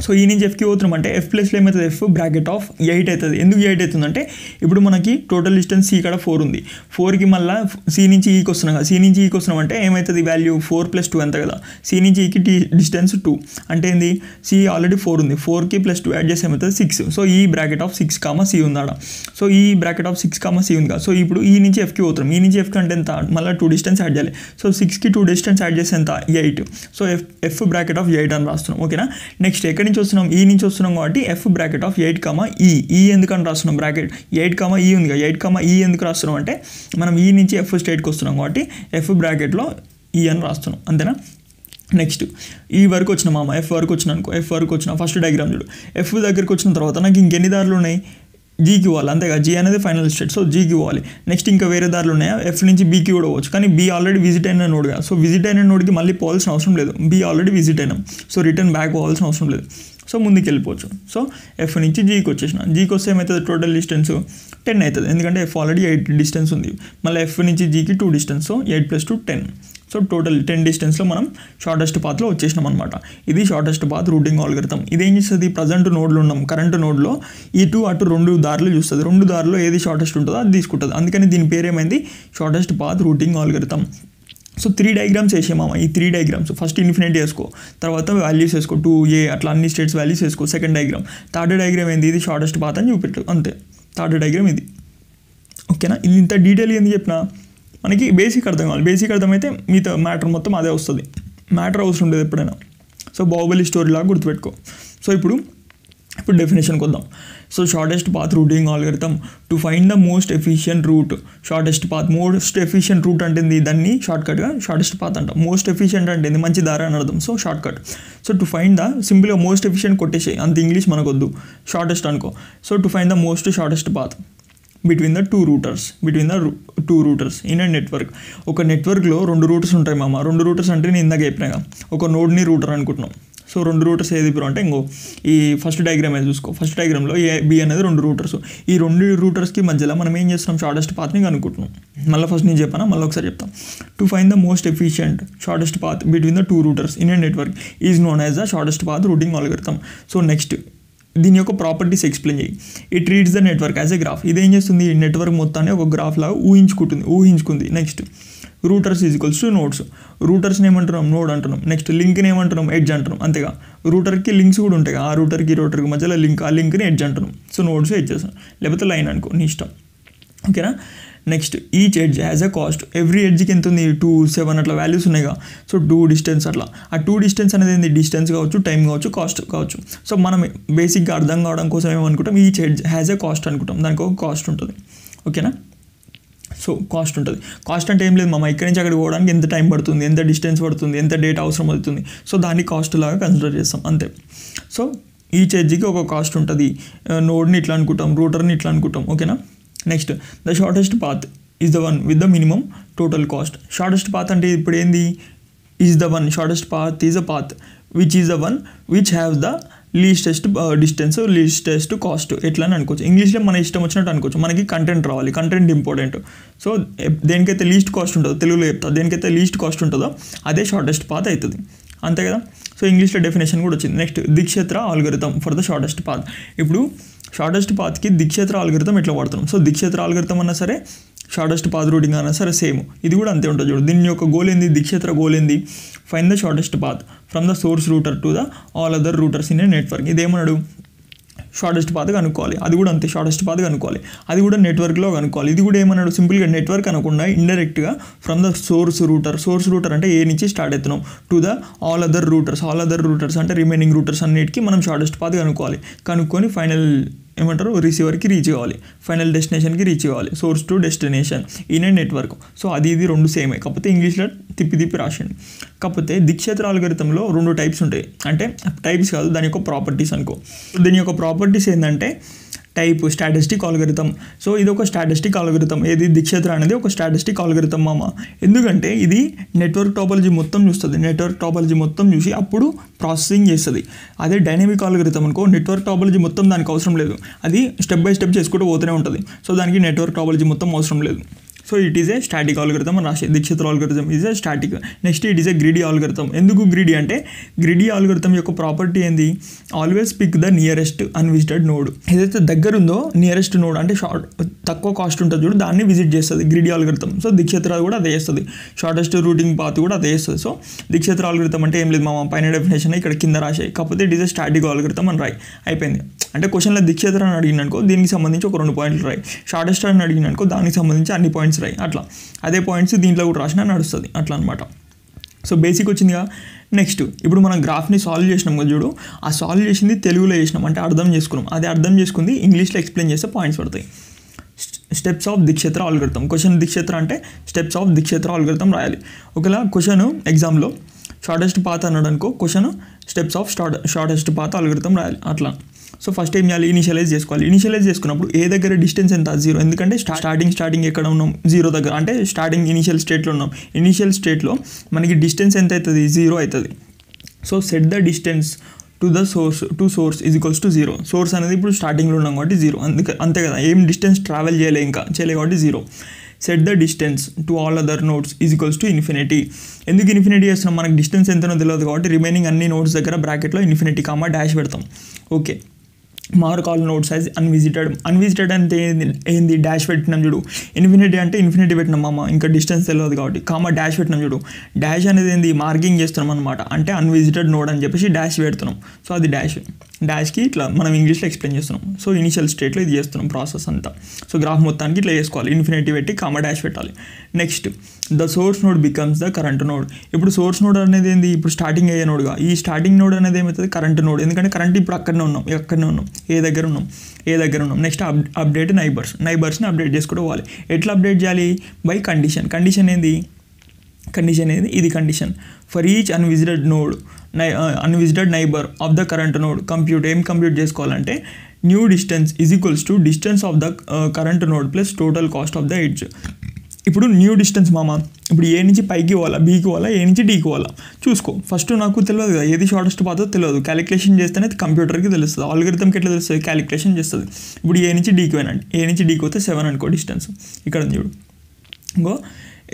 సో ఈ నుంచి ఎఫ్కి పోతున్నాం అంటే ఎఫ్ ప్లస్లో ఏమవుతుంది, ఎఫ్ బ్రాకెట్ ఆఫ్ 8 అవుతుంది. ఎందుకు 8 అవుతుందంటే ఇప్పుడు మనకి టోటల్ డిస్టెన్స్ సి ఇక్కడ 4 ఉంది. 4కి మళ్ళీ సి నుంచి ఈకి వస్తున్నాం కదా, సి నుంచి ఈకి వస్తున్నాం అంటే ఏమవుతుంది, వాల్యూ 4 + 2 ఎంత కదా. సి నుంచి ఈకి డిస్టెన్స్ 2 అంటే ఏంది, సి ఆల్రెడీ 4 ఉంది, 4కి + 2 యాడ్ చేసి ఏమవుతుంది 6. సో ఈ బ్రాకెట్ ఆఫ్ 6, సి ఉంది ఆడ. సో ఈ బ్రాకెట్ ఆఫ్ 6, సి ఉంది కదా. సో ఇప్పుడు ఈ నుంచి ఎఫ్కి పోతున్నాం, ఈ నుంచి ఎఫ్కి అంటే ఎంత, మళ్ళీ 2 డిస్టెన్స్ యాడ్ చేయాలి. సో 6కి 2 డిస్టెన్స్ యాడ్ చేస్తే ఎంత, 8. సో ఎఫ్ బ్రాకెట్ ఆఫ్ 8 అని రాస్తున్నాం. ఓకేనా. నెక్స్ట్ ఎక్కడి నుంచి వస్తున్నాం, ఈ నుంచి వస్తున్నాం కాబట్టి ఎఫ్ బ్రాకెట్ ఆఫ్ 8, ఈ ఎందుకని రాస్తున్నాం, బ్రాకెట్ 8, ఈ ఉంది కదా. 8, ఈ ఎందుకు రాస్తున్నాం అంటే మనం ఈ నుంచి ఎఫ్ స్టేట్కి వస్తున్నాం కాబట్టి ఎఫ్ బ్రాకెట్లో ఈ అని రాస్తున్నాం, అంతేనా. నెక్స్ట్ ఈ వరకు వచ్చిన మామ, ఎఫ్ వరకు వచ్చిన అనుకో. ఎఫ్ వరకు వచ్చిన ఫస్ట్ డయాగ్రామ్ చూడు. ఎఫ్ దగ్గరికి వచ్చిన తర్వాత నాకు ఇంకెన్ని దారులు ఉన్నాయి, జీకి పోవాలి అంతేగా. జీ అనేది ఫైనల్ స్టేట్. సో జీకి పోవాలి. నెక్స్ట్ ఇంకా వేరే దారులు ఉన్నాయా, ఎఫ్ నుంచి బీకి కూడా పోవచ్చు. కానీ బీ ఆల్రెడీ విజిట్ అయిన నోడ్గా. సో విజిట్ అయిన నోడ్కి మళ్ళీ పోవాల్సిన అవసరం లేదు, బీ ఆల్రెడీ విజిట్ అయినాం. సో రిటర్న్ బ్యాక్ పోవాల్సిన అవసరం లేదు. సో ముందుకు వెళ్ళిపోవచ్చు. సో ఎఫ్ నుంచి జీకి వచ్చేసిన. జీకి వస్తే ఏమవుతుంది, టోటల్ డిస్టెన్స్ 10 అవుతుంది, ఎందుకంటే ఎఫ్ ఆల్రెడీ 8 డిస్టెన్స్ ఉంది. మళ్ళీ ఎఫ్ నుంచి జీకి 2 డిస్టెన్స్. సో 8 + 2 10. సో టోటల్ 10 డిస్టెన్స్లో మనం షార్టెస్ట్ పాత్లో వచ్చేసినాం అనమాట. ఇది షార్టెస్ట్ పాత్ రూటింగ్ ఆల్గరిథం. ఇదేం చేస్తుంది, ప్రజెంట్ నోడ్లో ఉన్నాం, కరెంట్ నోడ్లో ఇటు అటు 2 దారులు చూస్తుంది. 2 దారుల్లో ఏది షార్టెస్ట్ ఉంటుందో అది తీసుకుంటుంది. అందుకని దీని పేరు ఏమైంది, shortest path routing algorithm. So 3 diagrams వేసామా. ఈ 3 డయాగ్రామ్స్ ఫస్ట్ ఇన్ఫినిటీ వేసుకో, తర్వాత వాల్యూస్ వేసుకో, 2a అట్లా అన్ని స్టేట్స్ వాల్యూస్ వేసుకో. సెకండ్ డయాగ్రామ్, థర్డ్ డయాగ్రామ్ ఏంది, ఇది షార్టెస్ట్ పాత్ అని చూపెట్టు అంతే. థర్డ్ డయాగ్రామ్ ఇది. ఓకేనా. ఇది ఇంత డీటెయిల్ ఎందుకు చెప్పినా, మనకి బేసిక్ అర్థం కావాలి. బేసిక్ అర్థమైతే మీతో మ్యాటర్ మొత్తం అదే వస్తుంది. మ్యాటర్ అవసరం ఉండదు ఎప్పుడైనా. సో బాహుబలి స్టోరీ లాగా గుర్తుపెట్టుకో. సో ఇప్పుడు డెఫినేషన్కి వద్దాం. So shortest path routing algorithm to find the most efficient route. Shortest path, most efficient route అంటే దాన్ని షార్ట్కట్గా షార్టెస్ట్ పాత్ అంటాం. మోస్ట్ ఎఫిషియంట్ అంటే మంచి దారి అని అర్థం. సో షార్ట్కట్. సో టు ఫైండ్ ద, సింపుల్గా మోస్ట్ ఎఫిషియంట్ కొట్టేసి, అంత ఇంగ్లీష్ మనకొద్దు, షార్టెస్ట్ అనుకో. So to find the most shortest path between the two routers in a network. ఒక నెట్వర్క్లో 2 రూటర్స్ ఉంటాయి మామ. 2 రూటర్స్ అంటే నేను ఇందాక చెప్పినాగా, ఒక నోడ్ని రూటర్ అనుకుంటున్నాం. సో 2 రూటర్స్ ఏది ఇప్పుడు అంటే ఇంకో ఈ ఫస్ట్ డయాగ్రామ్ ఏది చూసుకో. ఫస్ట్ డయాగ్రామ్లో ఏ బి అనేది 2 రూటర్స్. ఈ 2 రూటర్స్కి మధ్యలో మనం ఏం చేస్తున్నాం, షార్టెస్ట్ పాత్ని కనుక్కుంటున్నాం. మళ్ళీ ఫస్ట్ నేను చెప్పాను, మళ్ళీ ఒకసారి చెప్తాం. To find the most efficient shortest path between the 2 routers in a network is known as the shortest path routing algorithm. So next దీని యొక్క ప్రాపర్టీస్ ఎక్స్ప్లెయిన్ చేయి. It reads the network as a graph. ఇదేం చేస్తుంది, ఈ network మొత్తాన్ని ఒక graph లాగా ఊహించుకుంది. Next routers equals to nodes. రూటర్స్ని ఏమంటున్నాం, నోడ్ అంటున్నాం. నెక్స్ట్ లింక్ని ఏమంటున్నాం, ఎడ్జ్ అంటున్నాం. అంతేగా రూటర్కి లింక్స్ కూడా ఉంటాయి, ఆ రూటర్కి మధ్యలో లింక్, ఆ లింక్ని ఎడ్జ్ అంటున్నాం. సో నోడ్స్ ఎడ్జెస్, లేకపోతే లైన్ అనుకో, నీ ఇష్టం. ఓకేనా. Next each edge has a cost. Every ఎడ్జ్కి ఎంత ఉంది 2, 7 అట్లా వాల్యూస్ ఉన్నాయిగా. సో 2 డిస్టెన్స్ అట్లా. ఆ 2 డిస్టెన్స్ అనేది ఏంది, డిస్టెన్స్ కావచ్చు, టైం కావచ్చు, కాస్ట్ కావచ్చు. సో మనం బేసిక్గా అర్థం కావడం కోసం ఏమనుకుంటాం, each edge has a cost అనుకుంటాం. దానికి ఒక కాస్ట్ ఉంటుంది. ఓకేనా. సో కాస్ట్ ఉంటుంది. కాస్ట్ అంటే ఏం లేదు మామ, ఇక్కడి నుంచి అక్కడికి పోవడానికి ఎంత టైం పడుతుంది, ఎంత డిస్టెన్స్ పడుతుంది, ఎంత డేటా అవసరం అవుతుంది. సో దాన్ని కాస్ట్ లాగా కన్సిడర్ చేస్తాం అంతే. సో ఈచ్ ఎడ్జ్కి ఒక కాస్ట్ ఉంటుంది. నోడ్ని ఇట్లా అనుకుంటాం, రూటర్ని ఇట్లా అనుకుంటాం. ఓకేనా. Next the shortest path is the one with the minimum total cost. Shortest path అంటే ఇప్పుడు ఏంది, is the one, shortest path is a path which is the one which haves the leastest distance, leastest cost ఎట్లా అని అనుకోవచ్చు. ఇంగ్లీష్లో మన ఇష్టం వచ్చినట్టు అనుకోవచ్చు. మనకి కంటెంట్ రావాలి, కంటెంట్ ఇంపార్టెంట్. సో దేనికైతే లీస్ట్ కాస్ట్ ఉంటుందో, తెలుగులో చెప్తా, దేనికైతే లీస్ట్ కాస్ట్ ఉంటుందో అదే షార్టెస్ట్ పాత్ అవుతుంది. అంతే కదా. సో ఇంగ్లీష్లో డెఫినేషన్ కూడా వచ్చింది. Next Dijkstra algorithm for the shortest path. ఇప్పుడు షార్టెస్ట్ పాత్కి దిక్షేత్ర ఆల్గోరిథం ఎట్లా వాడుతున్నాం. సో దిక్షేత్ర ఆల్గోరిథం అన్నా సరే, షార్టెస్ట్ పాత్ రూటింగ్ అన్నా సరే సేమ్. ఇది కూడా అంతే ఉంటుంది చూడు. దీని యొక్క గోల్ ఏంది, దిక్షేత్ర గోల్ ఏంది, find the shortest path from the source router to the all other routers in a network. ఇదేమన్నాడు, షార్టెస్ట్ పాత్ కనుక్కోవాలి. అది కూడా అంతే, షార్టెస్ట్ పాత్ కనుక్కోవాలి. అది కూడా నెట్వర్క్లో కనుక్కోవాలి. ఇది కూడా ఏమన్నాడు, సింపుల్గా నెట్వర్క్ అనకుండా ఇండైరెక్ట్గా from the source router. Source router అంటే ఏ నుంచి స్టార్ట్ అవుతున్నాం, to the all other Reuters. All other Reuters అంటే రిమైనింగ్ రూటర్స్ అన్నిటికీ మనం షార్టెస్ట్ పాత్ కనుక్కోవాలి. కనుక్కొని ఫైనల్ ఏమంటారు, రిసీవర్కి రీచ్ కావాలి, ఫైనల్ డెస్టినేషన్కి రీచ్ కావాలి. Source to destination in a network. So అది ఇది రెండు సేమే, కాకపోతే ఇంగ్లీష్లో తిప్పి రాసింది. కాకపోతే దిక్షేత్ర ఆల్గోరిథంలో 2 టైప్స్ ఉంటాయి. అంటే టైప్స్ కాదు, దాని యొక్క ప్రాపర్టీస్ అనుకో. దీని యొక్క ప్రాపర్టీస్ ఏంటంటే టైప్ స్టాటిస్టిక్ ఆల్గోరిథం. సో ఇది ఒక స్టాటిస్టిక్ ఆల్గోరిథం. ఏది, దిక్షేత్ర అనేది ఒక స్టాటిస్టిక్ ఆల్గోరిథం మామ. ఎందుకంటే ఇది నెట్వర్క్ టాపాలజీ మొత్తం చూస్తుంది. నెట్వర్క్ టాపాలజీ మొత్తం చూసి అప్పుడు ప్రాసెసింగ్ చేస్తుంది. అదే డైనమిక్ ఆల్గోరిథం అనుకో, నెట్వర్క్ టాపాలజీ మొత్తం దానికి అవసరం లేదు. అది స్టెప్ బై స్టెప్ చేసుకుంటూ పోతూనే ఉంటుంది. సో దానికి నెట్వర్క్ టాపాలజీ మొత్తం అవసరం లేదు. So it is a static algorithm అని రాసే. Dijkstra algorithm is a static. Next it is a greedy algorithm. ఎందుకు గ్రిడీ అంటే, గ్రిడీ ఆల్గోరిథం యొక్క ప్రాపర్టీ ఏంది, always pick the nearest unvisited node. ఏదైతే దగ్గర ఉందో నియరెస్ట్ నోడ్ అంటే తక్కువ కాస్ట్ ఉంటుంది చూడు, దాన్ని విజిట్ చేస్తుంది గ్రిడీ ఆల్గోరిథం. సో దిక్షేత్ర కూడా అదే చేస్తుంది. షార్టెస్ట్ రూటింగ్ పాత్ కూడా అదే చేస్తుంది. సో దిక్షేత్ర ఆల్గోరిథం అంటే ఏం లేదు మామ, పైన డెఫినేషన్ ఇక్కడ కింద రాసాయి. కాకపోతే it is a static algorithm అని రాయి, అయిపోయింది. అంటే క్వశ్చన్లో దిక్షేత్ర అని అడిగిననుకో దీనికి సంబంధించి ఒక 2 పాయింట్లు రాయి, షార్టెస్ట్ అని అడిగిననుకో దానికి సంబంధించి అన్ని పాయింట్స్ రాయి. అట్లా అదే పాయింట్స్ దీంట్లో కూడా రాసినా నడుస్తుంది అట్లా అనమాట. సో బేసిక్ వచ్చిందిగా. నెక్స్ట్ ఇప్పుడు మనం గ్రాఫ్ని సాల్వ్ చేసినాం కదా చూడు, ఆ సాల్వ్ చేసింది తెలుగులో చేసినాం అంటే అర్థం చేసుకున్నాం. అదే అర్థం చేసుకుంది ఇంగ్లీష్లో ఎక్స్ప్లెయిన్ చేస్తే పాయింట్స్ పడతాయి. Steps of Dijkstra algorithm. Question Dijkstra అంటే స్టెప్స్ ఆఫ్ దిక్షేత్ర ఆల్గోరిథం రాయాలి. ఒకవేళ క్వశ్చన్ ఎగ్జామ్లో షార్టెస్ట్ పాత్ అన్నాడు అనుకో, question steps of shortest path algorithm రాయాలి అట్లా. సో ఫస్ట్ ఏం చేయాలి, ఇనిషియలైజ్ చేసుకోవాలి. ఇనిషియలైజ్ చేసుకున్నప్పుడు ఏ దగ్గర డిస్టెన్స్ ఎంత, 0. ఎందుకంటే స్టార్టింగ్ ఎక్కడ ఉన్నాం, 0 దగ్గర. అంటే స్టార్టింగ్ ఇనిషియల్ స్టేట్లో ఉన్నాం. ఇనిషియల్ స్టేట్లో మనకి డిస్టెన్స్ ఎంత అవుతుంది, 0 అవుతుంది. So set the distance to the source is equals to 0. Source అనేది ఇప్పుడు స్టార్టింగ్లో ఉన్నాం కాబట్టి 0. అంతే కదా, ఏం డిస్టెన్స్ ట్రావెల్ చేయలే కాబట్టి 0. Set the distance to all other nodes is equals to infinity. ఎందుకు ఇన్ఫినిటీ చేస్తున్నాం, మనకి డిస్టెన్స్ ఎంతనో తెలియదు కాబట్టి రిమైనింగ్ అన్ని నోడ్స్ దగ్గర బ్రాకెట్లో ఇన్ఫినిటీ కామా డాష్ పెడతాం. Okay. Mark all nodes as unvisited అంటే ఏంది, డాష్ పెట్టినాం చూడు. ఇన్ఫినిటీ అంటే ఇన్ఫినిటీ పెట్టినాం మామ, ఇంకా డిస్టెన్స్ తెలియదు కాబట్టి. కామా డాష్ పెట్టినాం చూడు. డాష్ అనేది ఏంది, మార్కింగ్ చేస్తున్నాం అనమాట. అంటే అన్విజిటెడ్ నోడ్ అని చెప్పేసి డాష్ పెడుతున్నాం. సో అది డాష్కి ఇట్లా మనం ఇంగ్లీష్లో ఎక్స్ప్లెయిన్ చేస్తున్నాం. సో ఇనిషియల్ స్టేట్లో ఇది చేస్తున్నాం ప్రాసెస్ అంతా. సో గ్రాఫ్ మొత్తానికి ఇట్లా చేసుకోవాలి, ఇన్ఫినిటీ పెట్టి కామా డాష్ పెట్టాలి. Next the source node becomes the current node. ఇప్పుడు సోర్స్ నోడ్ అనేది ఏంది, ఇప్పుడు స్టార్టింగ్ అయ్యే నోడ్గా. ఈ స్టార్టింగ్ నోడ్ అనేది ఏమవుతుంది, కరెంట్ నోడ్. ఎందుకంటే కరెంట్ ఇప్పుడు అక్కడనే ఉన్నాం. ఏ దగ్గర ఉన్నాం. నెక్స్ట్ అప్డేట్ నైబర్స్ని అప్డేట్ చేసుకుంటూ పోవాలి. ఎట్లా అప్డేట్ చేయాలి, బై కండిషన్ ఏంది, ఇది condition. For each unvisited neighbour of the current node compute చేసుకోవాలంటే new distance is equals to distance of the current node plus total cost of the edge. ఇప్పుడు new distance మామ, ఇప్పుడు A నుంచి పైకి పోవాలా, బీకి పోవాలా, ఏ నుంచి డీకి పోవాలా చూసుకో. ఫస్ట్ నాకు తెలియదు కదా, ఏది షార్టెస్ట్ పాతో తెలియదు. క్యాలిక్యులేషన్ చేస్తేనే కంప్యూటర్కి తెలుస్తుంది. ఆల్గోరిథంకి ఎట్లా తెలుస్తుంది, క్యాలిక్యులేషన్ చేస్తుంది. ఇప్పుడు ఏ నుంచి డీకి పోయినండి, ఏ నుంచి డీకి పోతే 7 అనుకో డిస్టెన్స్. ఇక్కడ చూడు, ఇంకో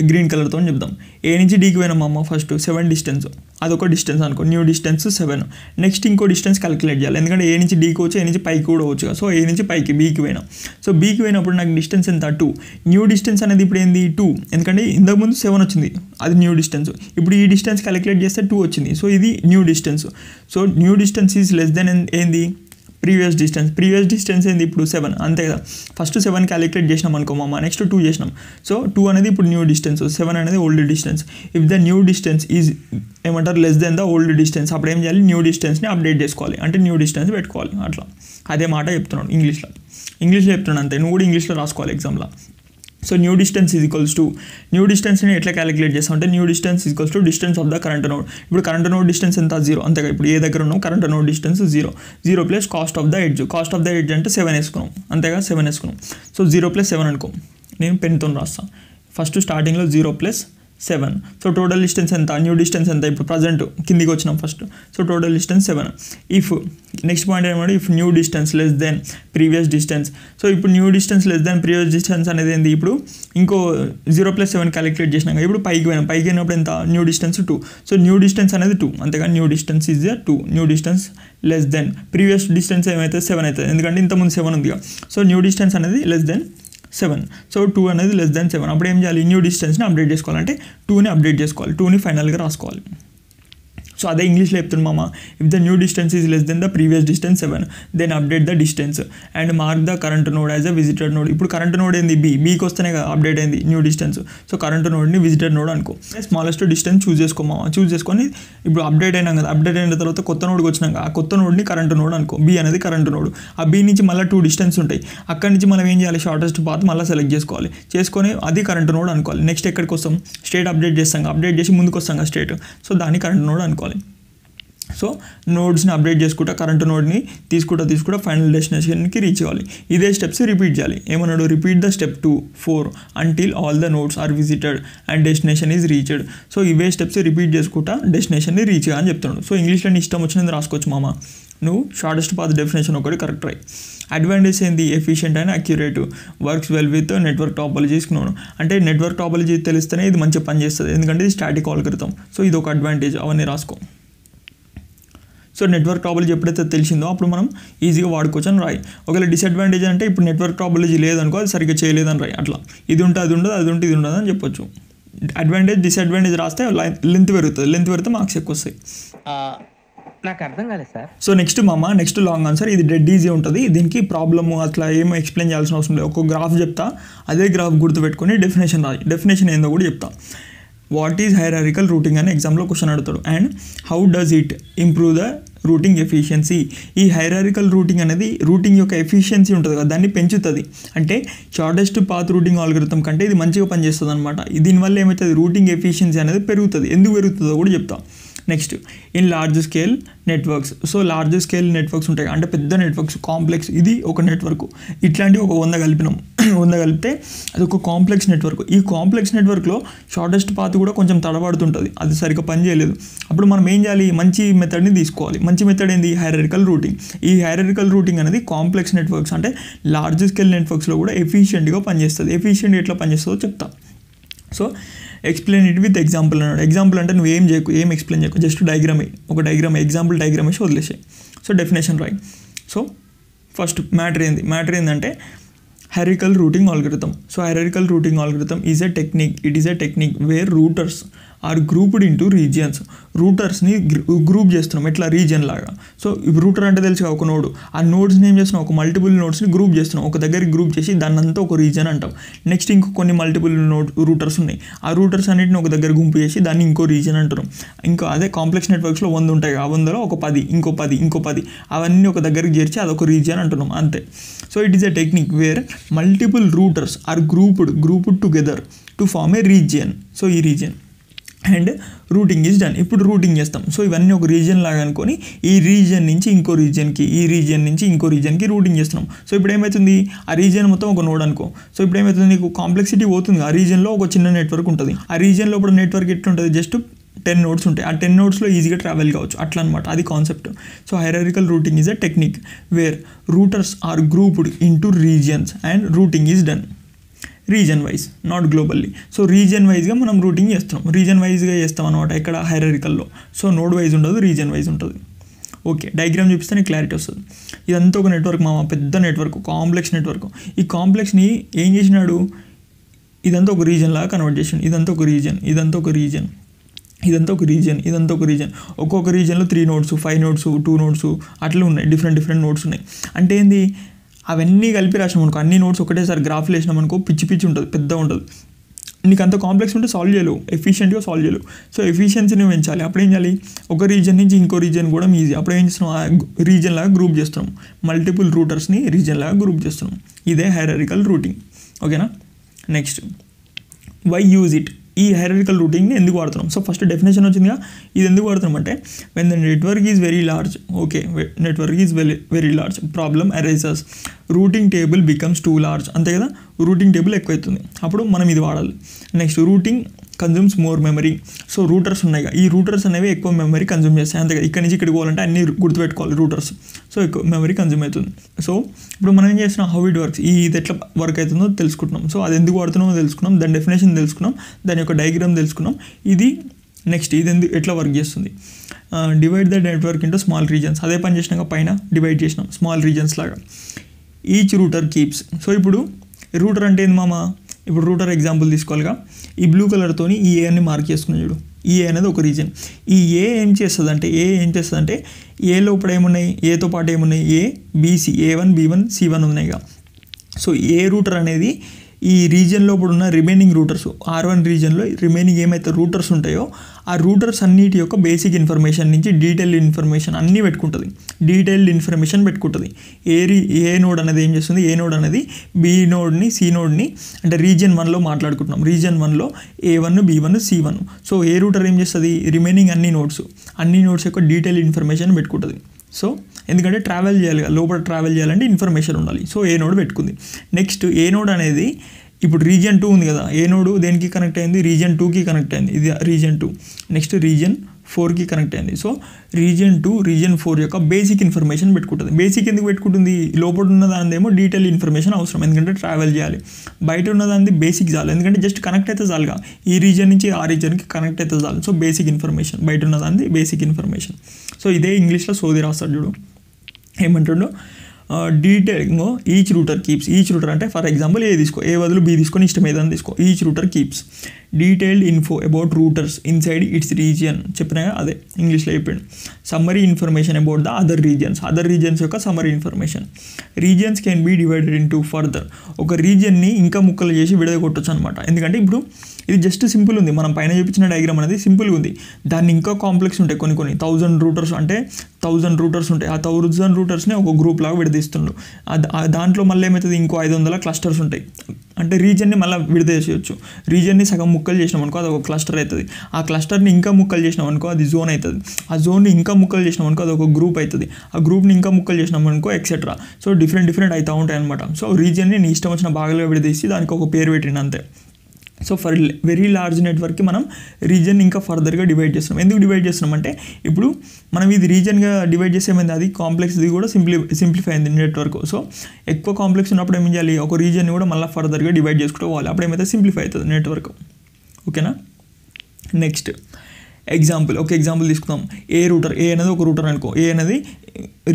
గ్రీన్ కలర్తో చెప్దాం. ఏ నుంచి డీకి పోయినాం అమ్మ, ఫస్ట్ 7 డిస్టెన్స్, అదొక డిస్టెన్స్ అనుకో, న్యూ డిస్టెన్స్ 7. నెక్స్ట్ ఇంకో డిస్టెన్స్ క్యాలిక్యులేట్ చేయాలి. ఎందుకంటే ఏ నుంచి డీకి వచ్చు, ఏ నుంచి పైకి కూడా వచ్చు. సో ఏ నుంచి పైకి బీకి పోయినాం. సో బీకి పోయినప్పుడు నాకు డిస్టెన్స్ ఎంత, 2. న్యూ డిస్టెన్స్ అనేది ఇప్పుడు ఏంది, 2. ఎందుకంటే ఇంతకుముందు 7 వచ్చింది, అది న్యూ డిస్టెన్స్. ఇప్పుడు ఈ డిస్టెన్స్ క్యాలిక్యులేట్ చేస్తే 2 వచ్చింది. సో ఇది new distance. So new distance is less then ఏంది, ప్రీవియస్ డిస్టెన్స్ ఏంది ఇప్పుడు 7 అంతే కదా. ఫస్ట్ 7 క్యాలిక్యులేట్ చేసినాం అనుకో మామ, నెక్స్ట్ 2 చేసినాం. సో 2 అనేది ఇప్పుడు న్యూ డిస్టెన్స్, 7 అనేది old distance. If the new distance is ఏమంటారు less than the old distance, అప్పుడు ఏం చేయాలి, న్యూ డిస్టెన్స్ని అప్డేట్ చేసుకోవాలి, అంటే న్యూ డిస్టెన్స్ పెట్టుకోవాలి. అట్లా అదే మాట చెప్తున్నాను ఇంగ్లీష్లో చెప్తున్నాను అంతే, నువ్వు కూడా ఇంగ్లీష్లో రాసుకోవాలి ఎగ్జామ్లో. So new distance is equals to, new డిస్టెన్స్ని ఎట్లా క్యాలిక్యులేట్ చేస్తాం అంటే new distance is equals to distance of the current node. ఇప్పుడు కరెంట్ నోడ్ డిస్టెన్స్ ఎంత 0 అంతేగా. ఇప్పుడు ఏ దగ్గర ఉన్నాం current node distance 0 plus cost of the edge అంటే 7 వేసుకున్నాం అంతేగా, 7 వేసుకున్నాం. సో 0 + 7 అనుకో, నేను పెన్తో రాస్తాను. ఫస్ట్ స్టార్టింగ్లో 0 + 7. సో టోటల్ డిస్టెన్స్ ఎంత, న్యూ డిస్టెన్స్ ఎంత, ఇప్పుడు ప్రజెంట్ కిందికి వచ్చినాం first. So total distance 7. If next point ఏమంటే if new distance less than previous distance. So ఇప్పుడు new distance less than previous distance అనేది ఏంది, ఇప్పుడు ఇంకో 0 + 7 క్యాలిక్యులేట్ చేసినాక ఇప్పుడు పైకి పోయినప్పుడు ఎంత, new distance 2. So new distance అనేది 2 అంతేగా, new distance is 2. New distance less than previous distance ఏమైతే 7 అవుతుంది, ఎందుకంటే ఇంతకుముందు 7 ఉంది. సో న్యూ డిస్టెన్స్ అనేది లెస్ దెన్ 7. సో 2 అనేది లెస్ దెన్ 7. అప్పుడు ఏం చేయాలి, న్యూ డిస్టెన్స్ని అప్డేట్ చేసుకోవాలంటే 2ని అప్డేట్ చేసుకోవాలి, 2ని ఫైనల్గా రాసుకోవాలి. సో అదే ఇంగ్లీష్లో చెప్తుంది మామ, if the new distance is less than the previous distance 7 then update the distance and mark the current node as a visited node. ఇప్పుడు కరెంట్ నోడ్ ఏంది బీకి వస్తేనే కదా అప్డేట్ అయింది న్యూ డిస్టెన్స్. సో కరెంట్ నోడ్ని విజిటెడ్ నోడ్ అనుకో. Smallest distance choose చేసుకోమామ, choose చేసుకొని ఇప్పుడు అప్డేట్ అయినాం కదా, అప్డేట్ అయిన తర్వాత కొత్త నోడ్కి వచ్చినాక ఆ కొత్త నోడ్ని కరెంట్ నోడ్ అనుకో. బి అనేది కరెంట్ నోడ్. ఆ బి నుంచి మళ్ళీ 2 డిస్టెన్స్ ఉంటాయి, అక్కడి నుంచి మనం ఏం చేయాలి, షార్టెస్ట్ పాత్ మళ్ళీ సెలెక్ట్ చేసుకోవాలి, చేసుకొని అది కరెంట్ నోడ్ అనుకోవాలి. నెక్స్ట్ ఎక్కడికి వస్తాం, స్టేట్ అప్డేట్ చేస్తాం, అప్డేట్ చేసి ముందుకు వస్తాం కదా స్టేట్. సో దాన్ని కరెంట్ నోడ్ అనుకోవాలి. సో నోడ్స్ని అప్డేట్ చేసుకుంటా కరెంట్ నోడ్ని తీసుకుంటా ఫైనల్ డెస్టినేషన్కి రీచ్ అవ్వాలి. ఇదే స్టెప్స్ రిపీట్ చేయాలి. ఏమన్నాడు, repeat the step 2, 4 until all the nodes are visited and destination is reached. So ఇవే స్టెప్స్ రిపీట్ చేసుకుంటా డెస్టినేషన్ని రీచ్ అని చెప్తున్నాడు. సో ఇంగ్లీష్లో నీ ఇష్టం వచ్చినది రాసుకోవచ్చు మామ, నువ్వు షార్టెస్ట్ పాత్ డెఫినేషన్ ఒకటి కరెక్ట్ రాయి. అడ్వాంటేజ్ ఏంది, efficient and accurate, works well with network topology తీసుకున్నాను. అంటే నెట్వర్క్ టాపాలజీ తెలిస్తేనే ఇది మంచిగా పనిచేస్తుంది, ఎందుకంటే ఇది స్టాటిక్ ఆల్గోరిథం. సో ఇది ఒక అడ్వాంటేజ్, అవన్నీ రాసుకో. సో నెట్వర్క్ టాపాలజీ ఎప్పుడైతే తెలిసిందో అప్పుడు మనం ఈజీగా వాడుకోవచ్చు అని రాయి. ఒకవేళ డిసడ్వాంటేజ్ అంటే ఇప్పుడు నెట్వర్క్ టాపాలజీ లేదనుకో, అది సరిగ్గా చేయలేదని రాయి. అట్లా ఇది ఉంటే అది ఉండదు, అది ఉంటే ఇది ఉండదు అని చెప్పొచ్చు. అడ్వాంటేజ్ డిసడ్వాంటేజ్ రాస్తే లెంత్ పెరిగితే మార్క్స్ ఎక్కువ వస్తాయి. నాకు అర్థం కాలేదు sir. So next long answer, ఇది డెడ్ ఈజీ ఉంటుంది. దీనికి ప్రాబ్లము అట్లా ఏమో ఎక్స్ప్లెయిన్ చేయాల్సిన అవసరం లేదు. ఒక గ్రాఫ్ చెప్తా, అదే గ్రాఫ్ గుర్తుపెట్టుకొని డెఫినేషన్ రాయి. డెఫినేషన్ ఏందో కూడా చెప్తా. వాట్ ఈజ్ హైరారికల్ రూటింగ్ అని ఎగ్జామ్లో క్వశ్చన్ అడుగుతాడు. And how does it improve the routing efficiency. ఈ హైరారికల్ రూటింగ్ అనేది రూటింగ్ యొక్క ఎఫిషియన్సీ ఉంటుంది కదా, దాన్ని పెంచుతుంది. అంటే షార్టెస్ట్ పాత్ రూటింగ్ ఆల్గోరిథం కంటే ఇది మంచిగా పనిచేస్తుంది అనమాట. దీనివల్ల ఏమవుతుంది, రూటింగ్ ఎఫిషియన్సీ అనేది పెరుగుతుంది. ఎందుకు పెరుగుతుందో కూడా చెప్తాం. Next in large scale networks. So large scale networks ఉంటాయి, అంటే పెద్ద నెట్వర్క్స్, కాంప్లెక్స్. ఇది ఒక నెట్వర్క్, ఇట్లాంటివి ఒక 100 కలిపినాం. 100 కలిపితే అది ఒక కాంప్లెక్స్ నెట్వర్క్. ఈ కాంప్లెక్స్ నెట్వర్క్లో షార్టెస్ట్ పాత్ కూడా కొంచెం తడబడుతుంటుంది, అది సరిగ్గా పనిచేయలేదు. అప్పుడు మనం ఏం చేయాలి, మంచి మెథడ్ని తీసుకోవాలి. మంచి మెథడ్ ఏంది, హైరారికల్ రూటింగ్. ఈ హైరారికల్ రూటింగ్ అనేది కాంప్లెక్స్ నెట్వర్క్స్ అంటే లార్జ్ స్కేల్ నెట్వర్క్స్లో కూడా ఎఫిషియెంట్గా పనిచేస్తుంది. ఎఫిషియెంట్ ఎట్లా పనిచేస్తుందో చెప్తా. So explain it with example అన్నాడు. ఎగ్జాంపుల్ అంటే నువ్వు ఏం ఎక్స్ప్లెయిన్ చేయకు, జస్ట్ ఒక డయాగ్రామ్ ఎగ్జాంపుల్ డయాగ్రామ్ వేసి వదిలేసాయి. సో డెఫినేషన్ రాయి. సో ఫస్ట్ మ్యాటర్ ఏంటంటే hierarchical routing algorithm. So hierarchical routing algorithm is a technique. It is a technique where routers are grouped into regions. రూటర్స్ని group చేస్తున్నాం ఎట్లా, region లాగా. So router అంటే తెలుసు ఒక నోడ్, ఆ నోడ్స్ని ఏం చేస్తున్నాం, ఒక మల్టిపుల్ నోడ్స్ని గ్రూప్ చేస్తున్నాం, ఒక దగ్గరికి గ్రూప్ చేసి దాన్ని అంతా ఒక రీజియన్ అంటాం. నెక్స్ట్ ఇంకో కొన్ని మల్టిపుల్ రూటర్స్ ఉన్నాయి, ఆ రూటర్స్ అన్నింటిని ఒక దగ్గర గుంపు చేసి దాన్ని ఇంకో రీజియన్ అంటున్నాం. ఇంకా అదే కాంప్లెక్స్ నెట్వర్క్స్లో 100 ఉంటాయి, ఆ 100లో ఒక 10, ఇంకో 10 అవన్నీ ఒక దగ్గరికి చేర్చి అదొక రీజియన్ అంటున్నాం అంతే. So it is a technique where multiple routers are grouped together to form a region. So ఈ region and routing is done. ఇప్పుడు రూటింగ్ చేస్తాం. సో ఇవన్నీ ఒక రీజియన్ లాగా అనుకొని ఈ రీజియన్ నుంచి ఇంకో రీజియన్కి, ఈ రీజియన్ నుంచి ఇంకో రీజియన్కి రూటింగ్ చేస్తున్నాం. సో ఇప్పుడు ఏమవుతుంది, ఆ రీజియన్ మొత్తం ఒక నోడ్ అనుకో. సో ఇప్పుడు ఏమవుతుంది, నీకు కాంప్లెక్సిటీ పోతుంది. ఆ రీజియన్లో ఒక చిన్న నెట్వర్క్ ఉంటుంది. ఆ రీజియన్లో ఇప్పుడు నెట్వర్క్ ఎట్లుంటుంది, జస్ట్ 10 నోడ్స్ ఉంటాయి. ఆ 10 నోడ్స్లో ఈజీగా ట్రావెల్ కావచ్చు, అట్లా అనమాట, అది concept. So hierarchical routing is a technique where routers are grouped into regions and routing is done region wise, not globally. So region వైజ్గా మనం రూటింగ్ చేస్తాం, రీజన్ వైజ్గా చేస్తాం అనమాట ఇక్కడ హైరారికల్లో. సో నోడ్ వైజ్ ఉండదు, రీజన్ వైజ్ ఉంటుంది. ఓకే, డయాగ్రామ్ చూపిస్తే నీకు క్లారిటీ వస్తుంది. ఇదంతా ఒక నెట్వర్క్ మామ, పెద్ద నెట్వర్క్, కాంప్లెక్స్ నెట్వర్క్. ఈ కాంప్లెక్స్ని ఏం చేసినాడు, ఇదంతా ఒక రీజన్ లాగా కన్వర్ట్ చేసిండు. ఇదంతా ఒక రీజన్, ఇదంతా ఒక రీజన్, ఇదంతా ఒక రీజియన్, ఇదంతా ఒక రీజియన్. ఒక్కొక్క రీజియన్లో 3 నోడ్స్, 5 నోడ్స్, 2 నోడ్స్ అట్లా ఉన్నాయి, డిఫరెంట్ నోడ్స్ ఉన్నాయి. అంటే ఏంది, అవన్నీ కలిపి రాసినాం అనుకో, అన్ని నోట్స్ ఒకటేసారి గ్రాఫ్లు వేసినాం అనుకో పిచ్చి ఉంటుంది, పెద్ద ఉంటుంది. నీకు అంత కాంప్లెక్స్ ఉంటే సాల్వ్ చేయలేవు, ఎఫిషియెంట్గా సాల్వ్ చేయలేవు. సో ఎఫిషియన్సీని పెంచాలి. అప్పుడు ఏం చేయాలి, ఒక రీజియన్ నుంచి ఇంకో రీజియన్ కూడా ఈజీ. అప్పుడు ఏం చేస్తున్నాం, రీజియన్ లాగా గ్రూప్ చేస్తున్నాం, మల్టిపుల్ రూటర్స్ని రీజియన్ లాగా గ్రూప్ చేస్తున్నాం. ఇదే హైరార్కికల్ రూటింగ్. ఓకేనా. Next, why use it. ఈ హైరార్కికల్ రూటింగ్ని ఎందుకు వాడుతున్నాం? సో ఫస్ట్ డెఫినేషన్ వచ్చిందిగా, ఇది ఎందుకు వాడుతున్నాం అంటే, when the network is very large, okay, network is very large, problem arises, routing table becomes too large, అంతే కదా, రూటింగ్ టేబుల్ ఎక్కువ అవుతుంది, అప్పుడు మనం ఇది వాడాలి. Next, routing consumes more memory. So routers ఉన్నాయి, ఈ రూటర్స్ అనేవి ఎక్కువ మెమరీ కన్జ్యూమ్ చేస్తాయి, అంతే కదా. ఇక్కడ నుంచి ఇక్కడికి పోవాలంటే అన్ని గుర్తుపెట్టుకోవాలి రూటర్స్, సో ఎక్కువ మెమరీ కన్జ్యూమ్ అవుతుంది. సో ఇప్పుడు మనం ఏం చేస్తున్నాం, హౌ ఇట్ వర్క్స్, ఇది ఎట్లా వర్క్ అవుతుందో తెలుసుకుంటున్నాం. సో అది ఎందుకు వాడుతున్నామో తెలుసుకున్నాం, దాని డెఫినేషన్ తెలుసుకున్నాం, దాని యొక్క డయాగ్రామ్ తెలుసుకున్నాం. ఇది నెక్స్ట్, ఇది ఎందుకు ఎట్లా వర్క్ చేస్తుంది. Divide the network into small reasons, అదే పని చేసినాక పైన డివైడ్ చేసినాం స్మాల్ రీజన్స్ లాగా. Each router keeps. సో ఇప్పుడు రూటర్ అంటే ఏంది మామ, ఇప్పుడు రూటర్ ఎగ్జాంపుల్ తీసుకోవాలిగా, ఈ బ్లూ కలర్తోని ఈ ఏ అని మార్క్ చేసుకున్నాం చూడు, ఈ ఏ అనేది ఒక రీజన్. ఈ ఏ ఏం చేస్తుంది అంటే ఏ లోపల ఏమున్నాయి, ఏతో పాటు ఏమున్నాయి, ఏ బీసీ, A1 B1 C1 ఉన్నాయిగా. సో ఏ రూటర్ అనేది ఈ రీజియన్ లోపల ఉన్న రిమైనింగ్ రూటర్స్, R1 రీజియన్లో రిమైనింగ్ ఏమైతే రూటర్స్ ఉంటాయో ఆ రూటర్స్ అన్నిటి యొక్క బేసిక్ ఇన్ఫర్మేషన్ నుంచి డీటెయిల్డ్ ఇన్ఫర్మేషన్ అన్నీ పెట్టుకుంటుంది, ఏ నోడ్ అనేది ఏం చేస్తుంది, ఏ నోడ్ అనేది బి నోడ్ని సి నోడ్ని అంటే రీజియన్ 1లో మాట్లాడుకుంటున్నాం, రీజియన్ 1లో A1 B1 C1. So A router ఏం చేస్తుంది, రిమైనింగ్ అన్ని నోడ్స్ యొక్క డీటెయిల్డ్ ఇన్ఫర్మేషన్ పెట్టుకుంటుంది. సో ఎందుకంటే ట్రావెల్ చేయాలి, లోపల ట్రావెల్ చేయాలంటే ఇన్ఫర్మేషన్ ఉండాలి. సో ఏ నోడ్ పెట్టుకుంది. నెక్స్ట్, ఏ నోడ్ అనేది ఇప్పుడు రీజియన్ 2 ఉంది కదా, ఏ నోడ్ దేనికి కనెక్ట్ అయింది, రీజియన్ 2కి కనెక్ట్ అయింది, ఇది రీజియన్ 2. నెక్స్ట్ రీజియన్ 4కి కనెక్ట్ అయింది. సో రీజియన్ 2 రీజియన్ 4 యొక్క బేసిక్ ఇన్ఫర్మేషన్ పెట్టుకుంటుంది. బేసిక్ ఎందుకు పెట్టుకుంటుంది, లోపల ఉన్న దానిదేమో డీటెయిల్ ఇన్ఫర్మేషన్ అవసరం, ఎందుకంటే ట్రావెల్ చేయాలి. బయట ఉన్న దాన్ని బేసిక్ చాలు, ఎందుకంటే జస్ట్ కనెక్ట్ అయితే చాలుగా, ఈ రీజియన్ నుంచి ఆ రీజియన్కి కనెక్ట్ అయితే చాలు. సో బేసిక్ ఇన్ఫర్మేషన్, బయట ఉన్న దాన్ని బేసిక్ ఇన్ఫర్మేషన్. సో ఇదే ఇంగ్లీష్లో సోది రాస్తాడు చూడు, ఏమంటాడు, detail each router keeps. Each router అంటే ఫర్ ఎగ్జాంపుల్ ఏ తీసుకో, ఏ బదులు బి తీసుకొని ఇష్టం ఏదైనా తీసుకో. Each router keeps detailed info about routers inside its region. చెప్పినా అదే ఇంగ్లీష్లో అయిపోయింది. Summary information about the other regions యొక్క summary information. Regions can be divided into further. ఒక రీజియన్ని ఇంకా ముక్కలు చేసి విడగొట్టచ్చు అనమాట. ఎందుకంటే ఇప్పుడు ఇది జస్ట్ సింపుల్ ఉంది, మనం పైన చూపించిన డయాగ్రామ్ అనేది సింపుల్గా ఉంది, దాన్ని ఇంకా కాంప్లెక్స్ ఉంటాయి, కొన్ని 1000 రూటర్స్ అంటే 1000 రూటర్స్ ఉంటాయి. ఆ 1000 రూటర్స్ని ఒక గ్రూప్ లాగా విడదీస్తుండ్రు. దాంట్లో మళ్ళీ ఏమవుతుంది, ఇంకో 500 క్లస్టర్స్ ఉంటాయి. అంటే రీజియన్ని మళ్ళీ విడదీసేయచ్చు. రీజియన్ని సగం ముక్కలు చేసినాం అనుకో అది ఒక క్లస్టర్ అవుతుంది. ఆ క్లస్టర్ని ఇంకా ముక్కలు చేసినాం అనుకో అది జోన్ అవుతుంది. ఆ జోన్ని ఇంకా ముక్కలు చేసినాం అనుకో అది ఒక గ్రూప్ అవుతుంది. ఆ గ్రూప్ని ఇంకా ముక్కలు చేసినాం అనుకో ఎక్సెట్రా. సో డిఫరెంట్ అవుతూ ఉంటాయి అనమాట. సో రీజియన్ని నీ ఇష్టం వచ్చిన భాగాలుగా విడదీసి దానికి ఒక పేరు పెట్టింది అంతే. సో ఫర్ వెరీ లార్జ్ నెట్వర్క్కి మనం రీజియన్ ఇంకా ఫర్దర్గా డివైడ్ చేస్తున్నాం. ఎందుకు డివైడ్ చేస్తున్నాం అంటే ఇప్పుడు మనం ఇది రీజియన్గా డివైడ్ చేసేమైంది, అది కాంప్లెక్స్, ఇది కూడా సింప్లిఫై అయింది నెట్వర్క్. సో ఎక్కువ కాంప్లెక్స్ ఉన్నప్పుడు ఏం చేయాలి, ఒక రీజియన్ని కూడా మళ్ళీ ఫర్దర్గా డివైడ్ చేసుకుంటూ పోవాలి, అప్పుడు ఏమైతే సింప్లిఫై అవుతుంది నెట్వర్క్. ఓకేనా. నెక్స్ట్ ఒక ఎగ్జాంపుల్ తీసుకుందాం. ఏ అనేది ఒక రూటర్ అనుకో, ఏ అనేది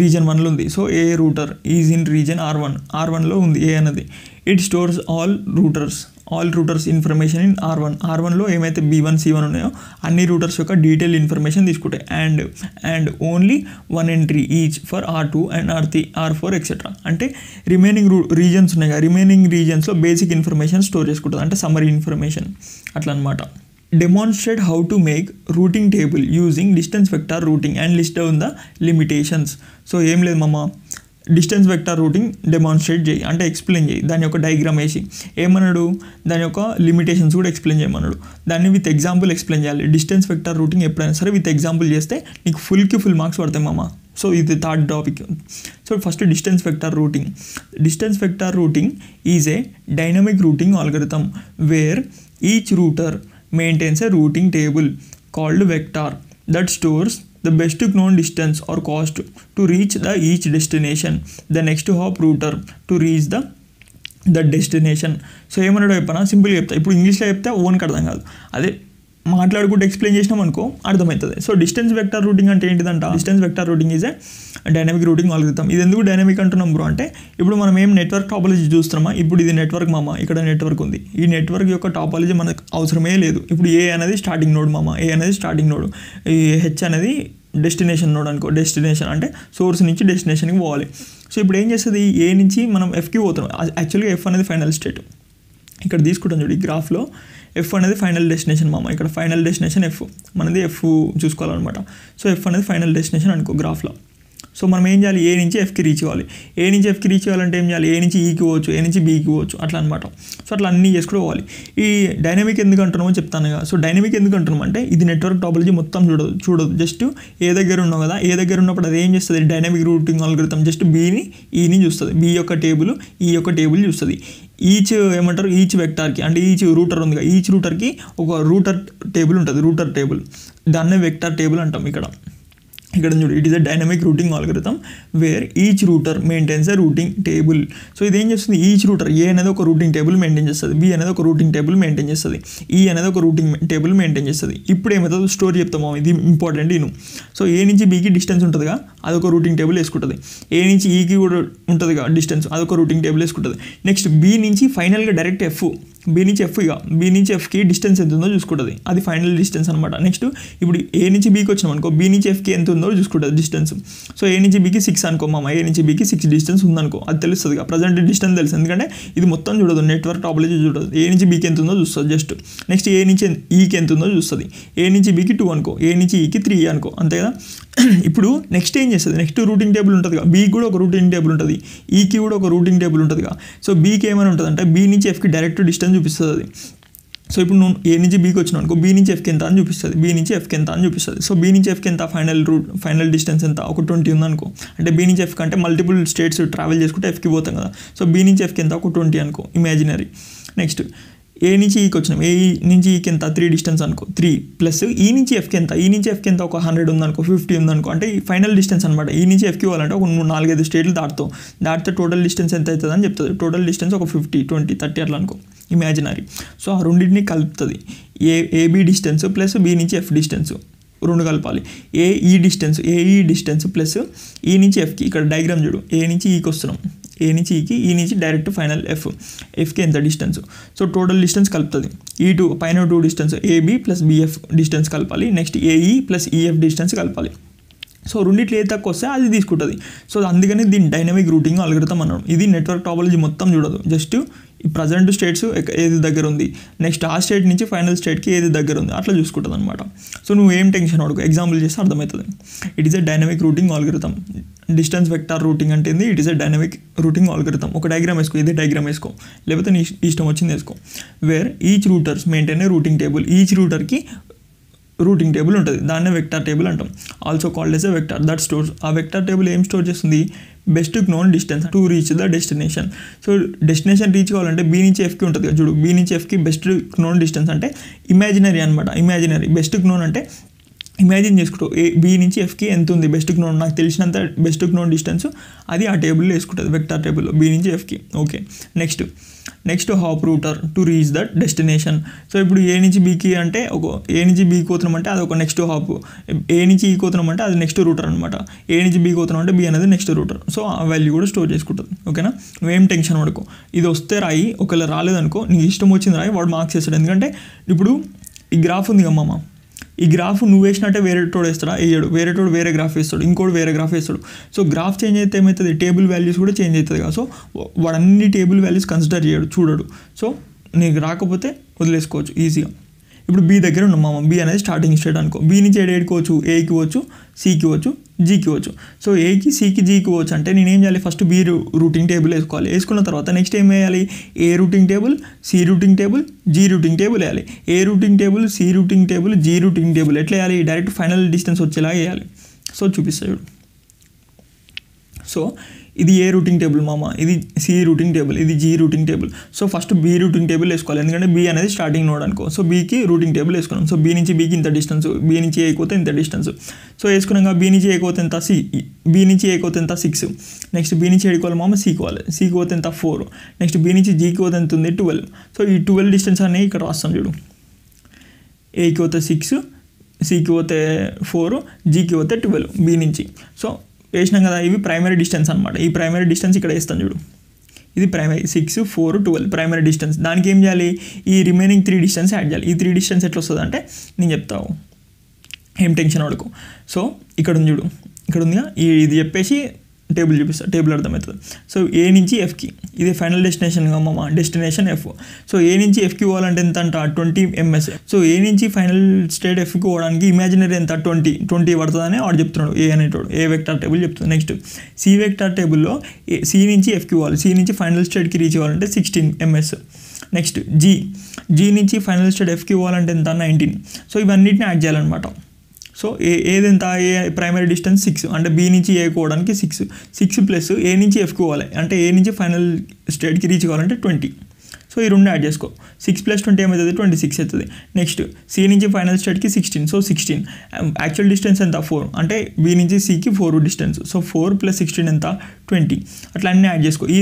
రీజియన్ 1లో ఉంది. So A router is in region R1లో ఉంది ఏ అనేది. It stores all routers information in R1లో ఏమైతే B1 C1 ఉన్నాయో అన్ని రూటర్స్ యొక్క డీటెయిల్ ఇన్ఫర్మేషన్ తీసుకుంటాయి. And only 1 entry each for R2 and R3 R4 etcetera. అంటే రిమైనింగ్ రీజన్స్ ఉన్నాయి, రిమైనింగ్ రీజన్స్లో బేసిక్ ఇన్ఫర్మేషన్ స్టోర్ చేసుకుంటుంది, అంటే సమ్మరీ ఇన్ఫర్మేషన్ అట్లా అనమాట. Demonstrate how to make routing table using distance vector routing and list down the limitations. So ఏం లేదు మామ, డిస్టెన్స్ వెక్టర్ రూటింగ్ డెమాన్స్ట్రేట్ చేయి అంటే ఎక్స్ప్లెయిన్ చేయి, దాని యొక్క డయాగ్రామ్ వేసి ఏమన్నాడు, దాని యొక్క లిమిటేషన్స్ కూడా ఎక్స్ప్లెయిన్ చేయమన్నాడు. దాన్ని విత్ ఎగ్జాంపుల్ ఎక్స్ప్లెయిన్ చేయాలి. డిస్టెన్స్ వెక్టర్ రూటింగ్ ఎప్పుడైనా సరే విత్ ఎగ్జాంపుల్ చేస్తే నీకు ఫుల్ మార్క్స్ పడతాయి మామ. సో ఇది third topic. So first distance vector routing is a dynamic routing algorithm where each router maintains a routing table called vector that stores the best known distance or cost to reach the each destination, the next hop router to reach the destination. So ఏమన్నాడో చెప్పనా, సింపుల్గా చెప్తా. ఇప్పుడు ఇంగ్లీష్లో చెప్తే ఓన్కి అర్థం కాదు, అదే మాట్లాడుకుంటూ ఎక్స్ప్లెయిన్ చేసినాం అనుకో అర్థమవుతుంది. సో డిస్టెన్స్ వెక్టర్ రూటింగ్ అంటే ఏంటిదంట, distance vector routing is a dynamic routing algorithm. ఇది ఎందుకు డైనమిక్ అంటున్నాం బ్రో అంటే, ఇప్పుడు మనం ఏం నెట్వర్క్ టాపాలజీ చూస్తున్నామా, ఇప్పుడు ఇది నెట్వర్క్ మామ, ఇక్కడ నెట్వర్క్ ఉంది, ఈ నెట్వర్క్ యొక్క టాపాలజీ మనకు అవసరమే లేదు. ఇప్పుడు ఏ అనేది స్టార్టింగ్ నోడ్ మామ, ఏ అనేది స్టార్టింగ్ నోడ్, ఈ హెచ్ అనేది డెస్టినేషన్ నోడ్ అనుకో. డెస్టినేషన్ అంటే సోర్స్ నుంచి డెస్టినేషన్కి పోవాలి. సో ఇప్పుడు ఏం చేస్తుంది, ఏ నుంచి మనం ఎఫ్కి పోతున్నాం. యాక్చువల్గా ఎఫ్ అనేది ఫైనల్ స్టేట్. ఇక్కడ తీసుకుంటాం చూడు, ఈ గ్రాఫ్లో ఎఫ్ అనేది ఫైనల్ డెస్టినేషన్ మామ. ఇక్కడ ఫైనల్ డెస్టినేషన్ ఎఫ్, మనది ఎఫ్ చూసుకోవాలన్నమాట. సో ఎఫ్ అనేది ఫైనల్ డెస్టినేషన్ అనుకో గ్రాఫ్లో. సో మనం ఏం చేయాలి, ఏ నుంచి ఎఫ్కి రీచ్ అవ్వాలి. ఏ నుంచి ఎఫ్కి రీచ్ అవ్వాలంటే ఏం చేయాలి, ఏ నుంచి ఈకి పోవచ్చు, ఏ నుంచి బీకి పోవచ్చు, అట్లా అనమాట. సో అట్లా అన్నీ చేసుకుంటూ పోవాలి. ఈ డైనమిక్ ఎందుకు అంటున్నామో చెప్తాను కదా. సో డైనమిక్ ఎందుకు అంటున్నాం అంటే, ఇది నెట్వర్క్ టాపాలజీ మొత్తం చూడదు. జస్ట్ ఏ దగ్గర ఉన్నావు కదా, ఏ దగ్గర ఉన్నప్పుడు అది ఏం చేస్తుంది, డైనమిక్ రూటింగ్ ఆల్గోరిథం జస్ట్ బీని ఈని చూస్తుంది, బీ యొక్క టేబుల్ ఈ యొక్క టేబుల్ చూస్తుంది. ఈచ్ ఏమంటారు, ఈచ్ వెక్టార్కి అంటే ఈచ్ రూటర్ ఉంది కదా, ఈచ్ రూటర్కి ఒక రూటర్ టేబుల్ ఉంటుంది, రూటర్ టేబుల్, దాన్నే వెక్టార్ టేబుల్ అంటాం. ఇక్కడ చూడు, it is a dynamic routing algorithm where each router maintains a routing table. So ఇదేం చేస్తుంది, ఈచ్ రూటర్ ఏ అనేది ఒక రూటింగ్ టేబుల్ మెయింటైన్ చేస్తుంది, బి అనేది ఒక రూటింగ్ టేబుల్ మెయింటైన్ చేస్తుంది, ఈ అనేది ఒక రూటింగ్ టేబుల్ మెయింటైన్ చేస్తుంది. ఇప్పుడు ఏమవుతుంది, స్టోరీ చెప్తాము, ఇది ఇంపార్టెంట్ ఇను. సో ఏ నుంచి బీకి డిస్టెన్స్ ఉంటుందిగా, అదొక రూటింగ్ టేబుల్ వేసుకుంటుంది. ఏ నుంచి ఈకి కూడా ఉంటుందిగా డిస్టెన్స్, అదొక రూటింగ్ టేబుల్ వేసుకుంటుంది. నెక్స్ట్ బి నుంచి ఫైనల్గా డైరెక్ట్ ఎఫ్, బీ నుంచి ఎఫ్, ఇక బీ నుంచి ఎఫ్కి డిస్టెన్స్ ఎంత ఉందో చూసుకుంటుంది, అది ఫైనల్ డిస్టెన్స్ అనమాట. నెక్స్ట్ ఇప్పుడు ఏ నుంచి బీకి వచ్చినాం అనుకో, బీ నుంచి ఎఫ్కి ఎంత ఉందో చూసుకుంటుంది డిస్టెన్స్. సో ఏ నుంచి బీకి 6 అనుకో మామ, ఏ నుంచి బీకి 6 డిస్టెన్స్ ఉందనుకో, అది తెలుస్తుంది. ప్రజెంట్ డిస్టెన్స్ తెలుసు, ఎందుకంటే ఇది మొత్తం చూడదు, నెట్వర్క్ టాపాలజీ చూడదు. ఏ నుంచి బీకి ఎంత ఉందో చూస్తుంది జస్ట్. నెక్స్ట్ ఏ నుంచి ఈకి ఎంత ఉందో చూస్తుంది. ఏ నుంచి బీకి 2 అనుకో, ఏ నుంచి ఈకి 3 అనుకో, అంతే కదా. ఇప్పుడు నెక్స్ట్ ఏం చేస్తుంది, నెక్స్ట్ రూటింగ్ టేబుల్ ఉంటుంది కదా, బీకి కూడా ఒక రూటింగ్ టేబుల్ ఉంటుంది, ఈకి కూడా ఒక రూటింగ్ టేబుల్ ఉంటుంది కదా. సో బీకి ఏమైనా ఉంటుంది అంటే, బీ నుంచి ఎఫ్కి డైరెక్ట్ డిస్టెన్స్ చూపిస్తుంది అది. సో ఇప్పుడు నువ్వు ఏ నుంచి బీకి వచ్చినావు అనుకో, బీ నుంచి ఎఫ్కి ఎంత అని చూపిస్తుంది, బీ నుంచి ఎఫ్కి ఎంత అని చూపిస్తుంది. సో బీ నుంచి ఎఫ్కి ఎంత, ఫైనల్ డిస్టెన్స్ ఎంత, ఒక 20 ఉందనుకో. అంటే బీ నుంచి ఎఫ్కి అంటే మల్టిపుల్ స్టేట్స్ ట్రావెల్ చేసుకుంటే ఎఫ్కి పోతాం కదా. సో బీ నుంచి ఎఫ్కి ఎంత, ఒక 20 అనుకో, ఇమాజినరీ. నెక్స్ట్ ఏ నుంచి ఈకి వచ్చినాం, ఏ నుంచి ఈకి ఎంత, 3 డిస్టెన్స్ అనుకో, 3 ప్లస్ ఈ నుంచి ఎఫ్కి ఎంత, ఈ నుంచి ఎఫ్కి ఎంత, ఒక 100 ఉందనుకో, 50 ఉందనుకో, అంటే ఈ ఫైనల్ డిస్టెన్స్ అనమాట. ఈ నుంచి ఎఫ్కి పోవాలంటే ఒక 4-5 స్టేట్లు దాటితే టోటల్ డిస్టెన్స్ ఎంత అవుతుంది అని చెప్తుంది. టోటల్ డిస్టెన్స్ ఒక 50, 20, 30 అట్లా అనుకో, ఇమాజినరీ. సో ఆ రెండింటిని కలుపుతుంది. ఏబీ డిస్టెన్స్ ప్లస్ బీ నుంచి ఎఫ్ డిస్టెన్స్ రెండు కలపాలి. ఏఈ డిస్టెన్స్ ప్లస్ ఈ నుంచి ఎఫ్కి, ఇక్కడ డయాగ్రామ్ చూడు, ఏ నుంచి ఈకి వస్తున్నాం, ఏ నుంచి ఈకి, ఈ నుంచి డైరెక్ట్ ఫైనల్ ఎఫ్కి ఎంత డిస్టెన్స్. సో టోటల్ డిస్టెన్స్ కలుపుతుంది. ఈ పైన 2 distance AB plus BF distance కలపాలి. నెక్స్ట్ ఏఈ ప్లస్ ఈఎఫ్ డిస్టెన్స్ కలపాలి. సో రెండిట్లో ఏ తక్కువ వస్తే అది తీసుకుంటుంది. సో అందుకని దీన్ని డైనమిక్ రూటింగ్ ఆల్గోరిథం అన్నాం. ఇది నెట్వర్క్ టాపాలజీ మొత్తం చూడదు, జస్ట్ ఈ ప్రజెంట్ స్టేట్స్ ఏది దగ్గర ఉంది, నెక్స్ట్ ఆ స్టేట్ నుంచి ఫైనల్ స్టేట్కి ఏది దగ్గర ఉంది అట్లా చూసుకుంటుంది అనమాట. సో నువ్వు ఏం టెన్షన్ పడకు, ఎగ్జాంపుల్ చేస్తే అర్థమవుతుంది. It is a dynamic routing algorithm. Distance vector routing అంటే it is a dynamic routing algorithm. ఒక డయాగ్రామ్ వేసుకో, ఇదే డయాగ్రామ్ వేసుకో, లేకపోతే నీ ఇష్టం వచ్చింది వేసుకో. Where each routers maintain a routing table. Each రూటర్కి రూటింగ్ టేబుల్ ఉంటుంది, దాన్నే వెక్టార్ టేబుల్ అంటాం. Also called as a vector that stores. ఆ వెక్టార్ టేబుల్ ఏం స్టోర్ చేస్తుంది, best known distance to reach the destination. So destination reach కావాలంటే be నుంచి ఎఫ్కి ఉంటుంది కదా చూడు, బీ నుంచి ఎఫ్కి బెస్ట్ నోన్ డిస్టెన్స్ అంటే ఇమాజినరీ అనమాట. ఇమాజినరీ బెస్ట్ నోన్ అంటే ఇమాజిన్ చేసుకుంటూ బీ నుంచి ఎఫ్కి ఎంత ఉంది బెస్ట్ నోన్, నాకు తెలిసినంత బెస్ట్ నోన్ డిస్టెన్స్ అది ఆ టేబుల్లో వేసుకుంటుంది, వెక్టార్ టేబుల్లో బీ నుంచి ఎఫ్కి. Okay, next hop router to reach that destination. So ఇప్పుడు ఏ నుంచి బీకి అంటే ఏ నుంచి బీకి పోతున్నాం అంటే అది ఒక నెక్స్ట్ హాప్, ఏ నుంచి ఈ పోతున్నాం అంటే అది నెక్స్ట్ రూటర్ అనమాట. ఏ నుంచి బీకి పోతున్నాం అంటే బీ అనేది నెక్స్ట్ రూటర్. సో ఆ వాల్యూ కూడా స్టోర్ చేసుకుంటుంది. ఓకేనా, నువ్వేం టెన్షన్ పడుకో. ఇది వస్తే రాయి, ఒకవేళ రాలేదనుకో నీకు ఇష్టం వచ్చింది రాయి, వాడు మార్క్స్ వేస్తాడు. ఎందుకంటే ఇప్పుడు ఈ గ్రాఫ్ ఉంది కమ్మమ్మ, ఈ గ్రాఫ్ నువ్వు వేసినట్టే వేరేటోడు వేస్తాడా, వేయడు. వేరేటోడు వేరే గ్రాఫ్ వేస్తాడు, ఇంకోటి వేరే గ్రాఫ్ వేస్తాడు. సో గ్రాఫ్ చేంజ్ అయితే ఏమవుతుంది, టేబుల్ వాల్యూస్ కూడా చేంజ్ అవుతుంది కదా. సో వాడు అన్ని టేబుల్ వాల్యూస్ కన్సిడర్ చేయడు, చూడడు. సో నీకు రాకపోతే వదిలేసుకోవచ్చు ఈజీగా. ఇప్పుడు బీ దగ్గర ఉన్నాం మామ, బీ అనేది స్టార్టింగ్ స్టేట్ అనుకో. బీ నుంచి ఏడికి వచ్చు, ఏకి వచ్చు, సికి వచ్చు, జీకి వచ్చు. సో ఏకి, సికి, జీకి వచ్చు అంటే నేనేం చేయాలి, ఫస్ట్ బీ రూటింగ్ టేబుల్ వేసుకోవాలి. వేసుకున్న తర్వాత నెక్స్ట్ ఏం వేయాలి, A routing table, C routing table, G routing table వేయాలి. A routing table, C routing table, G routing table ఎట్లా వేయాలి, డైరెక్ట్ ఫైనల్ డిస్టెన్స్ వచ్చేలా వేయాలి. సో చూపిస్తాడు. సో ఇది ఏ రూటింగ్ టేబుల్ మామ, ఇది సి రూటింగ్ టేబుల్, ఇది G routing table. So first B routing table వేసుకోవాలి, ఎందుకంటే బీ అనేది స్టార్టింగ్ నోడ్ అనుకో. సో బీకి రూటింగ్ టేబుల్ వేసుకున్నాం. సో బీ నుంచి బీకి ఇంత డిస్టెన్స్, బీ నుంచి ఏకోతే ఇంత డిస్టెన్స్. సో వేసుకున్నాక బీ నుంచి ఏకోతే ఎంత, బీ నుంచి ఏకోతే ఎంత 6. నెక్స్ట్ బీ నుంచి ఏడుకోవాలి మామ, సీకి పోవాలి, సీకి పోతే ఎంత 4. నెక్స్ట్ బీ నుంచి జీకి పోతే ఎంత ఉంది 12. సో ఈ 12 డిస్టెన్స్ అనేవి ఇక్కడ రాస్తాం చూడు. ఏకి పోతే 6, సికి పోతే 4, జీకి పోతే 12 బి నుంచి. సో వేసినాం కదా, ఇవి ప్రైమరీ డిస్టెన్స్ అనమాట. ఈ ప్రైమరీ డిస్టెన్స్ ఇక్కడ వేస్తాను చూడు, ఇది ప్రైమరీ 6, 4, 12 ప్రైమరీ డిస్టెన్స్. దానికి ఏం చేయాలి, ఈ రిమైనింగ్ 3 డిస్టెన్స్ యాడ్ చేయాలి. ఈ 3 డిస్టెన్స్ ఎట్లా వస్తుంది అంటే నేను చెప్తావు, ఏం టెన్షన్ పడకు. సో ఇక్కడ ఉంది చూడు, ఇక్కడ ఉందిగా, ఇది చెప్పేసి టేబుల్ చూపిస్తా, టేబుల్ అర్థమవుతుంది. సో ఏ నుంచి ఎఫ్కి, ఇది ఫైనల్ డెస్టినేషన్ మామ, డెస్టినేషన్ ఎఫ్. సో ఏ నుంచి ఎఫ్కి పోవాలంటే ఎంత అంట 20 ms. సో ఏ నుంచి ఫైనల్ స్టేట్ ఎఫ్కి పోవడానికి ఇమాజినరీ ఎంత 20 పడుతుందని వాడు చెప్తున్నాడు, ఏ అనేటోడు. ఏ వెక్టార్ టేబుల్ చెప్తుంది. నెక్స్ట్ సి వెక్టార్ టేబుల్లో సి నుంచి ఎఫ్కి పోవాలి, సి నుంచి ఫైనల్ స్టేట్కి రీచ్ అవ్వాలంటే 16 ms. నెక్స్ట్ జీ నుంచి ఫైనల్ స్టేట్ ఎఫ్కి పోవాలంటే ఎంత 19. సో ఇవన్నిటిని యాడ్ చేయాలన్నమాట. సో ఏదెంత, ఏ ప్రైమరీ డిస్టెన్స్ 6 అంటే బి నుంచి ఏ పోవడానికి 6 ప్లస్ ఏ నుంచి ఎఫ్కి పోవాలి అంటే ఏ నుంచి ఫైనల్ స్టేట్కి రీచ్ కావాలంటే 20. సో ఈ రెండు యాడ్ చేసుకో, 6 + 20 ఏమవుతుంది 26 అవుతుంది. నెక్స్ట్ సి నుంచి ఫైనల్ స్టేట్కి 16, సో 16. యాక్చువల్ డిస్టెన్స్ ఎంత 4 అంటే బి నుంచి సికి 4 డిస్టెన్స్. సో 4 + 16 ఎంత 20. అట్లా అన్నీ యాడ్ చేసుకో. ఈ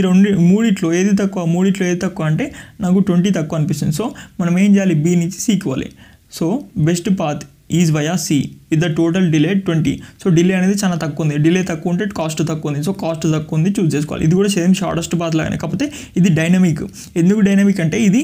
మూడిట్లో ఏది తక్కువ అంటే నాకు 20 తక్కువ అనిపిస్తుంది. సో మనం ఏం చేయాలి, బి నుంచి సికి పోవాలి. So best path is via C with the total delay 20. So delay అనేది చాలా తక్కువ ఉంది, డిలే తక్కువ ఉంటే కాస్ట్ తక్కువ ఉంది. సో కాస్ట్ తక్కువ ఉంది చూస్ చేసుకోవాలి. ఇది కూడా సేమ్ షార్టెస్ట్ పాత్ లాగానే, కాకపోతే ఇది డైనమిక్. ఎందుకు డైనమిక్ అంటే ఇది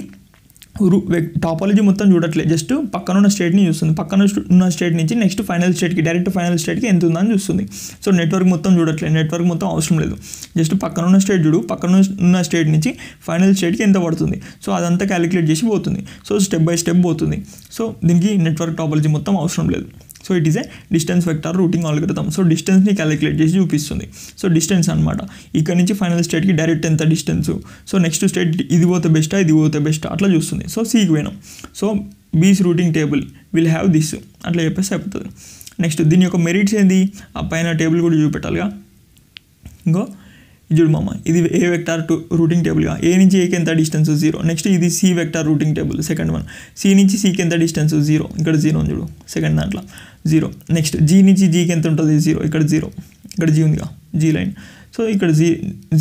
టాపాలజీ మొత్తం చూడట్లేదు, జస్ట్ పక్కన ఉన్న స్టేట్ని చూస్తుంది. పక్కన ఉన్న స్టేట్ నుంచి నెక్స్ట్ ఫైనల్ స్టేట్కి, డైరెక్ట్ ఫైనల్ స్టేట్కి ఎంత ఉందని చూస్తుంది. సో నెట్వర్క్ మొత్తం చూడట్లేదు, నెట్వర్క్ మొత్తం అవసరం లేదు, జస్ట్ పక్కన ఉన్న స్టేట్ చూడు, పక్కన ఉన్న స్టేట్ నుంచి ఫైనల్ స్టేట్కి ఎంత పడుతుంది. సో అదంతా క్యాలిక్యులేట్ చేసి పోతుంది. సో స్టెప్ బై స్టెప్ పోతుంది. సో దీనికి నెట్వర్క్ టాపాలజీ మొత్తం అవసరం లేదు. So it is a distance vector routing algorithm. So డిస్టెన్స్ని క్యాలిక్యులేట్ చేసి చూపిస్తుంది. సో డిస్టెన్స్ అనమాట, ఇక్కడ నుంచి ఫైనల్ స్టేట్కి డైరెక్ట్ ఎంత డిస్టెన్స్. సో నెక్స్ట్ స్టేట్ ఇది పోతే బెస్టా, ఇది పోతే బెస్టా అట్లా చూస్తుంది. సో సికి పోయినాం. So B's routing table will have this అట్లా చెప్పేసి అయిపోతుంది. నెక్స్ట్ దీని యొక్క మెరిట్స్ ఏంది, ఆ పైన టేబుల్ కూడా చూపెట్టాలిగా. ఇంకో చూడు మామ, ఇది ఏ వెక్టార్ రూటింగ్ టేబుల్గా, ఏ నుంచి ఏకి ఎంత డిస్టెన్స్ 0. నెక్స్ట్ ఇది C vector routing table second one, C నుంచి సికి ఎంత డిస్టెన్స్ 0, ఇక్కడ 0 చూడు సెకండ్ దాంట్లో 0. నెక్స్ట్ జీ నుంచి జీకి ఎంత ఉంటుంది 0, ఇక్కడ 0, ఇక్కడ జీ ఉందిగా జీ లైన్. సో ఇక్కడ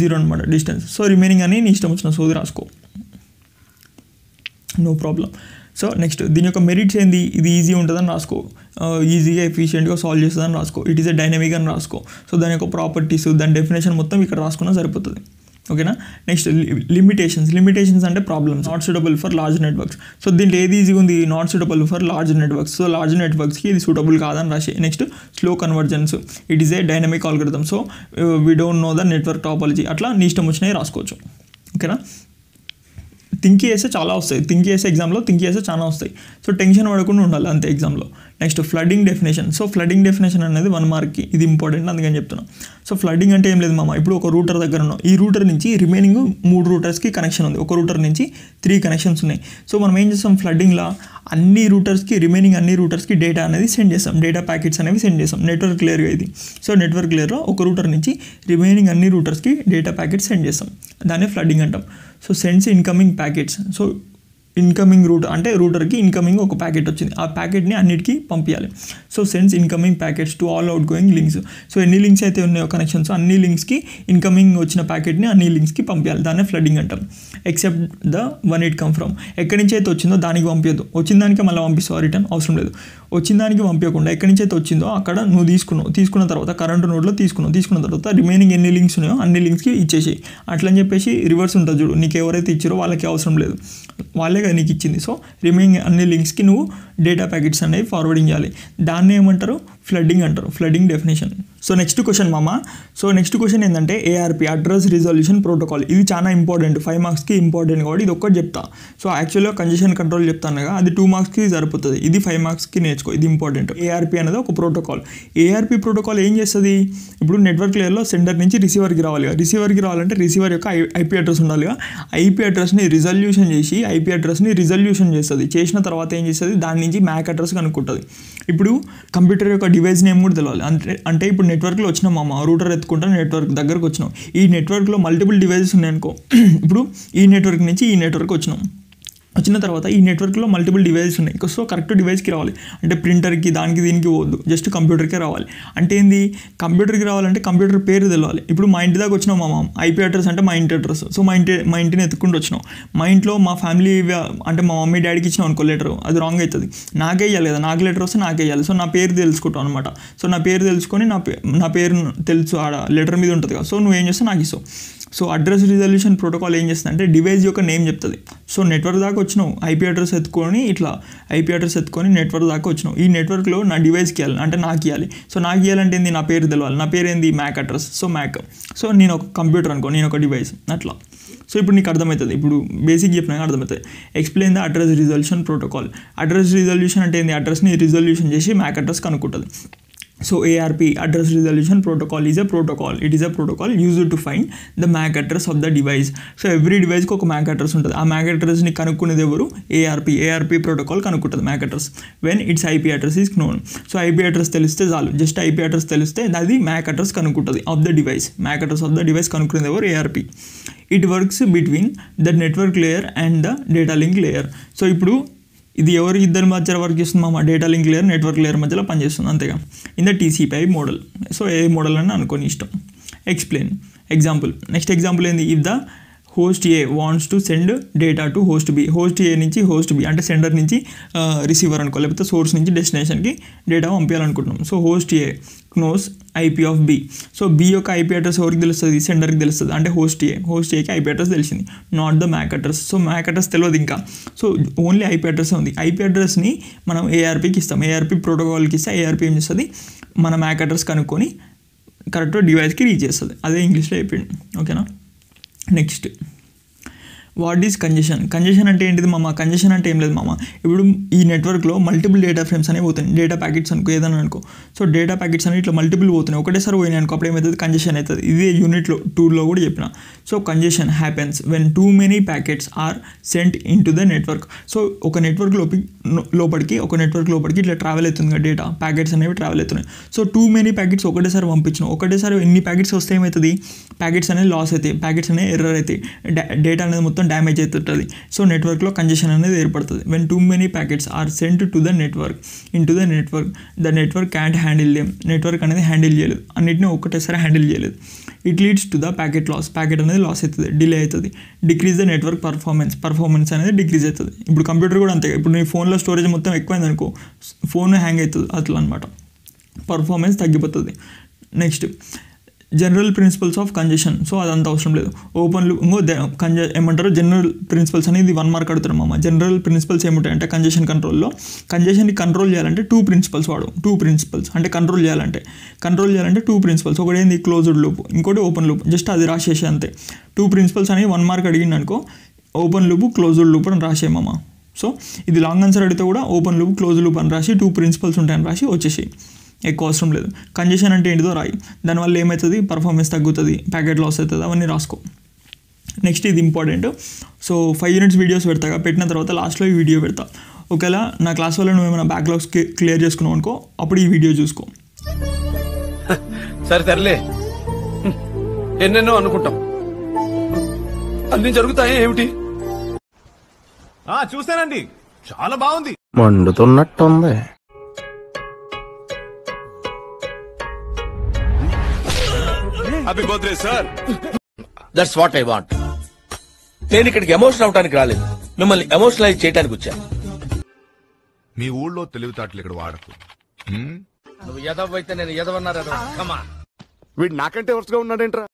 0 అనమాట డిస్టెన్స్. సో రిమైనింగ్ అని నీ ఇష్టం వచ్చిన సోది రాసుకో, నో ప్రాబ్లం. సో నెక్స్ట్ దీని యొక్క మెరిట్స్ ఏంది, ఇది ఈజీ ఉంటుందని రాసుకో, ఈజీగా ఎఫిషియెంట్గా సాల్వ్ చేస్తుందని రాసుకో, ఇట్ ఈస్ ఎ డైనమిక్ అని రాసుకో. సో దాని యొక్క ప్రాపర్టీస్, దాని డెఫినేషన్ మొత్తం ఇక్కడ రాసుకున్నా సరిపోతుంది. ఓకేనా. నెక్స్ట్ లిమిటేషన్స్ అంటే problems, not suitable for large networks. So దీంట్లో ఏది ఈజీగా ఉంది, not suitable for large networks. So large నెట్వర్క్స్కి ఇది సూటబుల్ కాదని రాసి. Next slow convergence, it is a dynamic algorithm. So we don't know the network topology. అట్లా నీ ఇష్టం వచ్చినవి రాసుకోవచ్చు. ఓకేనా. థింక్ చేస్తే చాలా వస్తాయి, ఎగ్జామ్లో థింక్ చేస్తే చాలా వస్తాయి. సో టెన్షన్ పడకుండా ఉండాలి అంతే ఎగ్జామ్లో. Next flooding definition. So flooding definition అనేది 1 మార్క్కి, ఇది ఇంపార్టెంట్ అందుకని చెప్తున్నాను. సో ఫ్లడింగ్ అంటే ఏం లేదు మామ, ఇప్పుడు ఒక రూటర్ దగ్గర ఉన్నాం, ఈ రూటర్ నుంచి రిమైనింగ్ 3 రూటర్స్కి కనెక్షన్ ఉంది, ఒక రూటర్ నుంచి 3 కనెక్షన్స్ ఉన్నాయి. సో మనం ఏం చేస్తాం, ఫ్లడ్డింగ్లో రిమైనింగ్ అన్ని రూటర్స్కి డేటా అనేది సెండ్ చేస్తాం, డేటా ప్యాకెట్స్ అనేవి సెండ్ చేస్తాం. నెట్వర్క్ లేయర్గా ఇది. సో నెట్వర్క్ లేయర్లో ఒక రూటర్ నుంచి రిమైనింగ్ అన్ని రూటర్స్కి డేటా ప్యాకెట్స్ సెండ్ చేస్తాం, దాన్ని ఫ్లడ్డింగ్ అంటాం. So sends incoming packets. So incoming అంటే రూటర్కి ఇన్కమింగ్ ఒక ప్యాకెట్ వచ్చింది, ఆ ప్యాకెట్ని అన్నిటికీ పంపించాలి. So sends incoming packets to all out going links. So ఎన్ని లింక్స్ అయితే ఉన్నాయో కనెక్షన్స్, అన్ని లింక్స్కి ఇన్కమింగ్ వచ్చిన ప్యాకెట్ని అన్ని లింక్స్కి పంపించాలి, దాన్నే ఫ్లడ్డింగ్ అంటాం. Except the one it come from, ఎక్కడి నుంచి అయితే వచ్చిందో దానికి పంపించదు, వచ్చిన దానికి మళ్ళీ పంపిస్తావు రిటర్న్ అవసరం లేదు. వచ్చిన దానికి పంపించకుండా ఎక్కడి నుంచి అయితే వచ్చిందో అక్కడ నువ్వు తీసుకున్న తర్వాత కరెంట్ నోడ్లో తీసుకున్న తర్వాత రిమైనింగ్ ఎన్ని లింక్స్ ఉన్నాయో అన్ని లింక్స్కి ఇచ్చేసేయి. అట్లని చెప్పేసి రివర్స్ ఉంటుంది చూడు, నీకు ఎవరైతే ఇచ్చారో వాళ్ళకి అవసరం లేదు, వాళ్ళే కదా నీకు ఇచ్చింది. సో రిమైనింగ్ అన్ని లింక్స్కి నువ్వు డేటా ప్యాకెట్స్ అనేవి ఫార్వర్డింగ్ చేయాలి, దాన్ని ఏమంటారు ఫ్లడ్డింగ్ అంటారు, flooding definition. So next question మామ. సో నెక్స్ట్ క్వశ్చన్ ఏంటంటే ఏఆర్పి, అడ్రస్ రిజల్యూషన్ ప్రోటోకాల్. ఇది చాలా ఇంపార్టెంట్, 5 మార్క్స్కి ఇంపార్టెంట్ కాబట్టి ఇది ఒక్కటి చెప్తా. సో యాక్చువల్గా కంజెషన్ కంట్రోల్ చెప్తాను కదా, అది 2 మార్క్స్కి సరిపోతుంది, ఇది 5 మార్క్స్కి నేర్చుకో, ఇది ఇంపార్టెంట్. ఏఆర్పి అనేది ఒక ప్రోటోకాల్. ఏఆర్పి ప్రోటోకాల్ ఏం చేస్తుంది, ఇప్పుడు నెట్వర్క్ లేయర్లో సెంటర్ నుంచి రిసీవర్కి రావాలి, రిసీవర్కి రావాలంటే రిసీవర్ యొక్క ఐపీ అడ్రస్ ఉండాలిగా, ఐపీ అడ్రస్ని రిజల్యూషన్ చేసి ఐపీ అడ్రస్ని రిజల్యూషన్ చేస్తుంది, చేసిన తర్వాత ఏం చేస్తుంది, దాని నుంచి మ్యాక్ అడ్రస్ కనుక్కుంటుంది. ఇప్పుడు కంప్యూటర్ యొక్క డివైస్ నేమ్ కూడా తెలియాలి. అంటే ఇప్పుడు నెట్వర్క్లో వచ్చినాం మామ, రూటర్ ఎత్తుకుంటా నెట్వర్క్ దగ్గరకు వచ్చినాం, ఈ నెట్వర్క్లో మల్టిపుల్ డివైజెస్ ఉన్నాయనుకో, ఇప్పుడు ఈ నెట్వర్క్ నుంచి ఈ నెట్వర్క్ వచ్చినాం, వచ్చిన తర్వాత ఈ నెట్వర్క్లో మల్టిపుల్ డివైసెస్ ఉన్నాయి. సో కరెక్ట్ డివైస్కి రావాలి అంటే ప్రింటర్కి దానికి దీనికి పోవద్దు, జస్ట్ కంప్యూటర్కే రావాలి. అంటే ఏంది, కంప్యూటర్కి రావాలంటే కంప్యూటర్ పేరు తెలవాలి. ఇప్పుడు మా ఇంటి దాకా వచ్చినాం మా మామ, ఐపీ అడ్రస్ అంటే మా ఇంటి అడ్రస్. సో మా ఇంటిని ఎత్తుకుంటూ వచ్చినాం. మా ఇంట్లో మా ఫ్యామిలీ అంటే మా మమ్మీ డాడీకి ఇచ్చినాం అనుకో లెటర్, అది రాంగ్ అవుతుంది. నాకే ఇవ్వాలి కదా, నాకు లెటర్ వస్తే నాకే ఇవ్వాలి. సో నా పేరు తెలుసుకుంటాం అనమాట. సో నా పేరు తెలుసుకొని నా పేరు తెలుసు ఆడ లెటర్ మీద ఉంటుంది కదా. సో నువ్వేం చేస్తావు, నాకు ఇస్తావు. సో అడ్రస్ రిజల్యూషన్ ప్రోటోకాల్ ఏం చేస్తుంది అంటే డివైస్ యొక్క నేమ్ చెప్తుంది. సో నెట్వర్క్ దాకా వచ్చినావు, ఐపీ అడ్రస్ ఎత్తుకొని నెట్వర్క్ దాకా వచ్చినావు. ఈ నెట్వర్క్లో నా డివైస్కి ఇవ్వాలి అంటే నాకు ఇవ్వాలి. సో నాకు ఇవ్వాలంటే ఏంది, నా పేరు తెలవాలి. నా పేరు ఏంది, MAC address. So MAC. So నేను ఒక కంప్యూటర్ అనుకో, నేను ఒక డివైస్ అట్లా. సో ఇప్పుడు నీకు అర్థమవుతుంది, ఇప్పుడు బేసిక్ చెప్పినాక అర్థమవుతుంది. Explain the address resolution protocol. Address resolution అంటే ఏంది, అడ్రస్ని రిజల్యూషన్ చేసి మ్యాక్ అడ్రస్ కనుక్కుంటుంది. So ARP, Address Resolution Protocol, is a protocol. It is a protocol used to find the MAC address of the device. So every device కి ఒక MAC address ఉంటుంది. ఆ MAC address ని కనుక్కునేది ఎవరు, ARP protocol కనుక్కుంటుంది MAC address when its IP address is known. So IP address తెలిస్తే చాలు, just IP address తెలిస్తే అది MAC address కనుక్కుంటుంది of the device. MAC address of the device కనుక్కునేది ఎవరు, ARP. It works between the network layer and the data link layer. So ఇప్పుడు ఇది ఎవరు ఇద్దరి మధ్య వర్క్ చేస్తుంది మా data link layer network layer మధ్యలో పనిచేస్తుంది అంతేగా. In the TCP model. So ఏ మోడల్ అని అనుకోని ఇష్టం. Explain example. నెక్స్ట్ ఎగ్జాంపుల్ ఏంది, if the host A wants to send data to host B. host A నుంచి host B అంటే సెండర్ నుంచి రిసీవర్ అనుకో, లేకపోతే సోర్స్ నుంచి డెస్టినేషన్కి డేటా పంపించాలనుకుంటున్నాం. So host A knows IP of B. So B యొక్క IP అడ్రస్ ఎవరికి తెలుస్తుంది, సెండర్కి తెలుస్తుంది. అంటే host Aకి IP అడ్రస్ తెలిసింది, not the MAC address. So MAC address తెలియదు ఇంకా. సో ఓన్లీ IP అడ్రస్ ఉంది. IP అడ్రస్ని మనం ARPకి ఇస్తాం. ARP ప్రోటోకాల్కి ఇస్తే ARP ఏం చేస్తుంది, మన మ్యాక్ అడ్రస్ కనుక్కొని కరెక్ట్ డివైస్కి రీచ్ చేస్తుంది. అదే ఇంగ్లీష్లో అయిపోయింది. ఓకేనా. Next, what is congestion. Congestion అంటే ఏంటిది మామ, కంజెషన్ అంటే ఏం లేదు మామ. ఇప్పుడు ఈ నెట్వర్క్లో మల్టిపుల్ డేటా ఫ్రేమ్స్ అనేవి పోతున్నాయి, డేటా ప్యాకెట్స్ అనుకో ఏదైనా అనుకో. సో డేటా ప్యాకెట్స్ అనేవి ఇట్లా మల్టిపుల్ పోతున్నాయి, ఒకటేసారి పోయినాయి అనుకో, అప్పుడు ఏమవుతుంది, కంజెషన్ అవుతుంది. ఇదే యూనిట్లో 2లో కూడా చెప్పిన. So congestion happens when too many packets are sent in to the network. So ఒక నెట్వర్క్ లోపలికి ఇట్లా ట్రావెల్ అవుతుంది కదా, డేటా ప్యాకెట్స్ అనేవి ట్రావెల్ అవుతున్నాయి. సో టూ మెనీ ప్యాకెట్స్ ఒకటేసారి పంపించినాం, ఒకటేసారి ఎన్ని ప్యాకెట్స్ వస్తే ఏమవుతుంది, ప్యాకెట్స్ అనేది లాస్ అవుతాయి, ప్యాకెట్స్ అనేది ఎర్రర్ అవుతాయి, డేటా అనేది మొత్తం డ్యామేజ్ అవుతుంటుంది. సో నెట్వర్క్లో కంజెషన్ అనేది ఏర్పడుతుంది. When too many packets are sent to the network the network can't handle them. Network అనేది హ్యాండిల్ చేయలేదు, అన్నిటిని ఒకటేసారి హ్యాండిల్ చేయలేదు. It leads to the packet loss. Packet అనేది లాస్ అవుతుంది, డిలే అవుతుంది. డిక్రీజ్ ద నెట్వర్క్ పర్ఫార్మెన్స్ అనేది డిక్రీజ్ అవుతుంది. ఇప్పుడు కంప్యూటర్ కూడా అంతే, ఇప్పుడు నీ ఫోన్లో స్టోరేజ్ మొత్తం ఎక్కువైంది అనుకో, ఫోన్ హ్యాంగ్ అవుతుంది అట్లా అనమాట, పర్ఫార్మెన్స్ తగ్గిపోతుంది. Next, general principles of congestion. So అదంతా అవసరం లేదు. ఓపెన్ లూప్ ఏమంటారు, జనరల్ ప్రిన్సిపల్స్ అనేది 1 మార్క్ అడుగుతున్నాం అమ్మ. జనరల్ ప్రిన్సిపల్స్ ఏమిటాయంటే కంజెషన్ కంట్రోల్లో, కంజెషన్ని కంట్రోల్ చేయాలంటే 2 ప్రిన్సిపల్స్ వాడు. 2 ప్రిన్సిపల్స్ అంటే కంట్రోల్ చేయాలంటే 2 ప్రిన్సిపల్స్. ఒకటి ఏంది క్లోజ్డ్ లూప్, ఇంకోటి ఓపెన్ లూప్. జస్ట్ అది రాసేసి అంతే. 2 ప్రిన్సిపల్స్ అనేవి 1 మార్క్ అడిగింది అనుకో, ఓపెన్ లూప్ క్లోజ్డ్ లూప్ అని రాసేయమమ్మ. సో ఇది లాంగ్ ఆన్సర్ అడిగితే కూడా ఓపెన్ లూప్ క్లోజ్ లూప్ అని రాసి 2 ప్రిన్సిపల్స్ ఉంటాయని రాసి వచ్చేసి, ఎక్కువ అవసరం లేదు. కంజెషన్ అంటే ఏంటిదో రాయి, దానివల్ల ఏమవుతుంది, పర్ఫార్మెన్స్ తగ్గుతుంది, ప్యాకెట్ లాస్ అవుతుంది, అవన్నీ రాసుకో. నెక్స్ట్ ఇది ఇంపార్టెంట్. సో 5 యూనిట్స్ వీడియోస్ పెడతాగా, పెట్టిన తర్వాత లాస్ట్లో ఈ వీడియో పెడతా. ఒకవేళ నా క్లాస్ వల్ల నువ్వు ఏమైనా బ్యాక్లాగ్స్ క్లియర్ చేసుకున్నావు అనుకో, అప్పుడు ఈ వీడియో చూసుకో. సరే తరలే, ఎన్నెన్నో అనుకుంటాం, అన్ని జరుగుతాయి ఏమిటి. చూసానండి, చాలా బాగుంది. మండుతున్నట్టుంది. Happy birthday sir. That's what I want. నేను ఇక్కడికి ఎమోషన్ అవడానికి రాలేదు, మిమ్మల్ని ఎమోషనలైజ్ చేయడానికి వచ్చాను. మీ ఊళ్ళో తెలివితేటలు ఇక్కడ వాడకు. నువ్వు ఎదవ అయితే నేను ఎదవన్నారా? వీడు నాకంటే వరుసగా ఉన్నాడేంట్రా?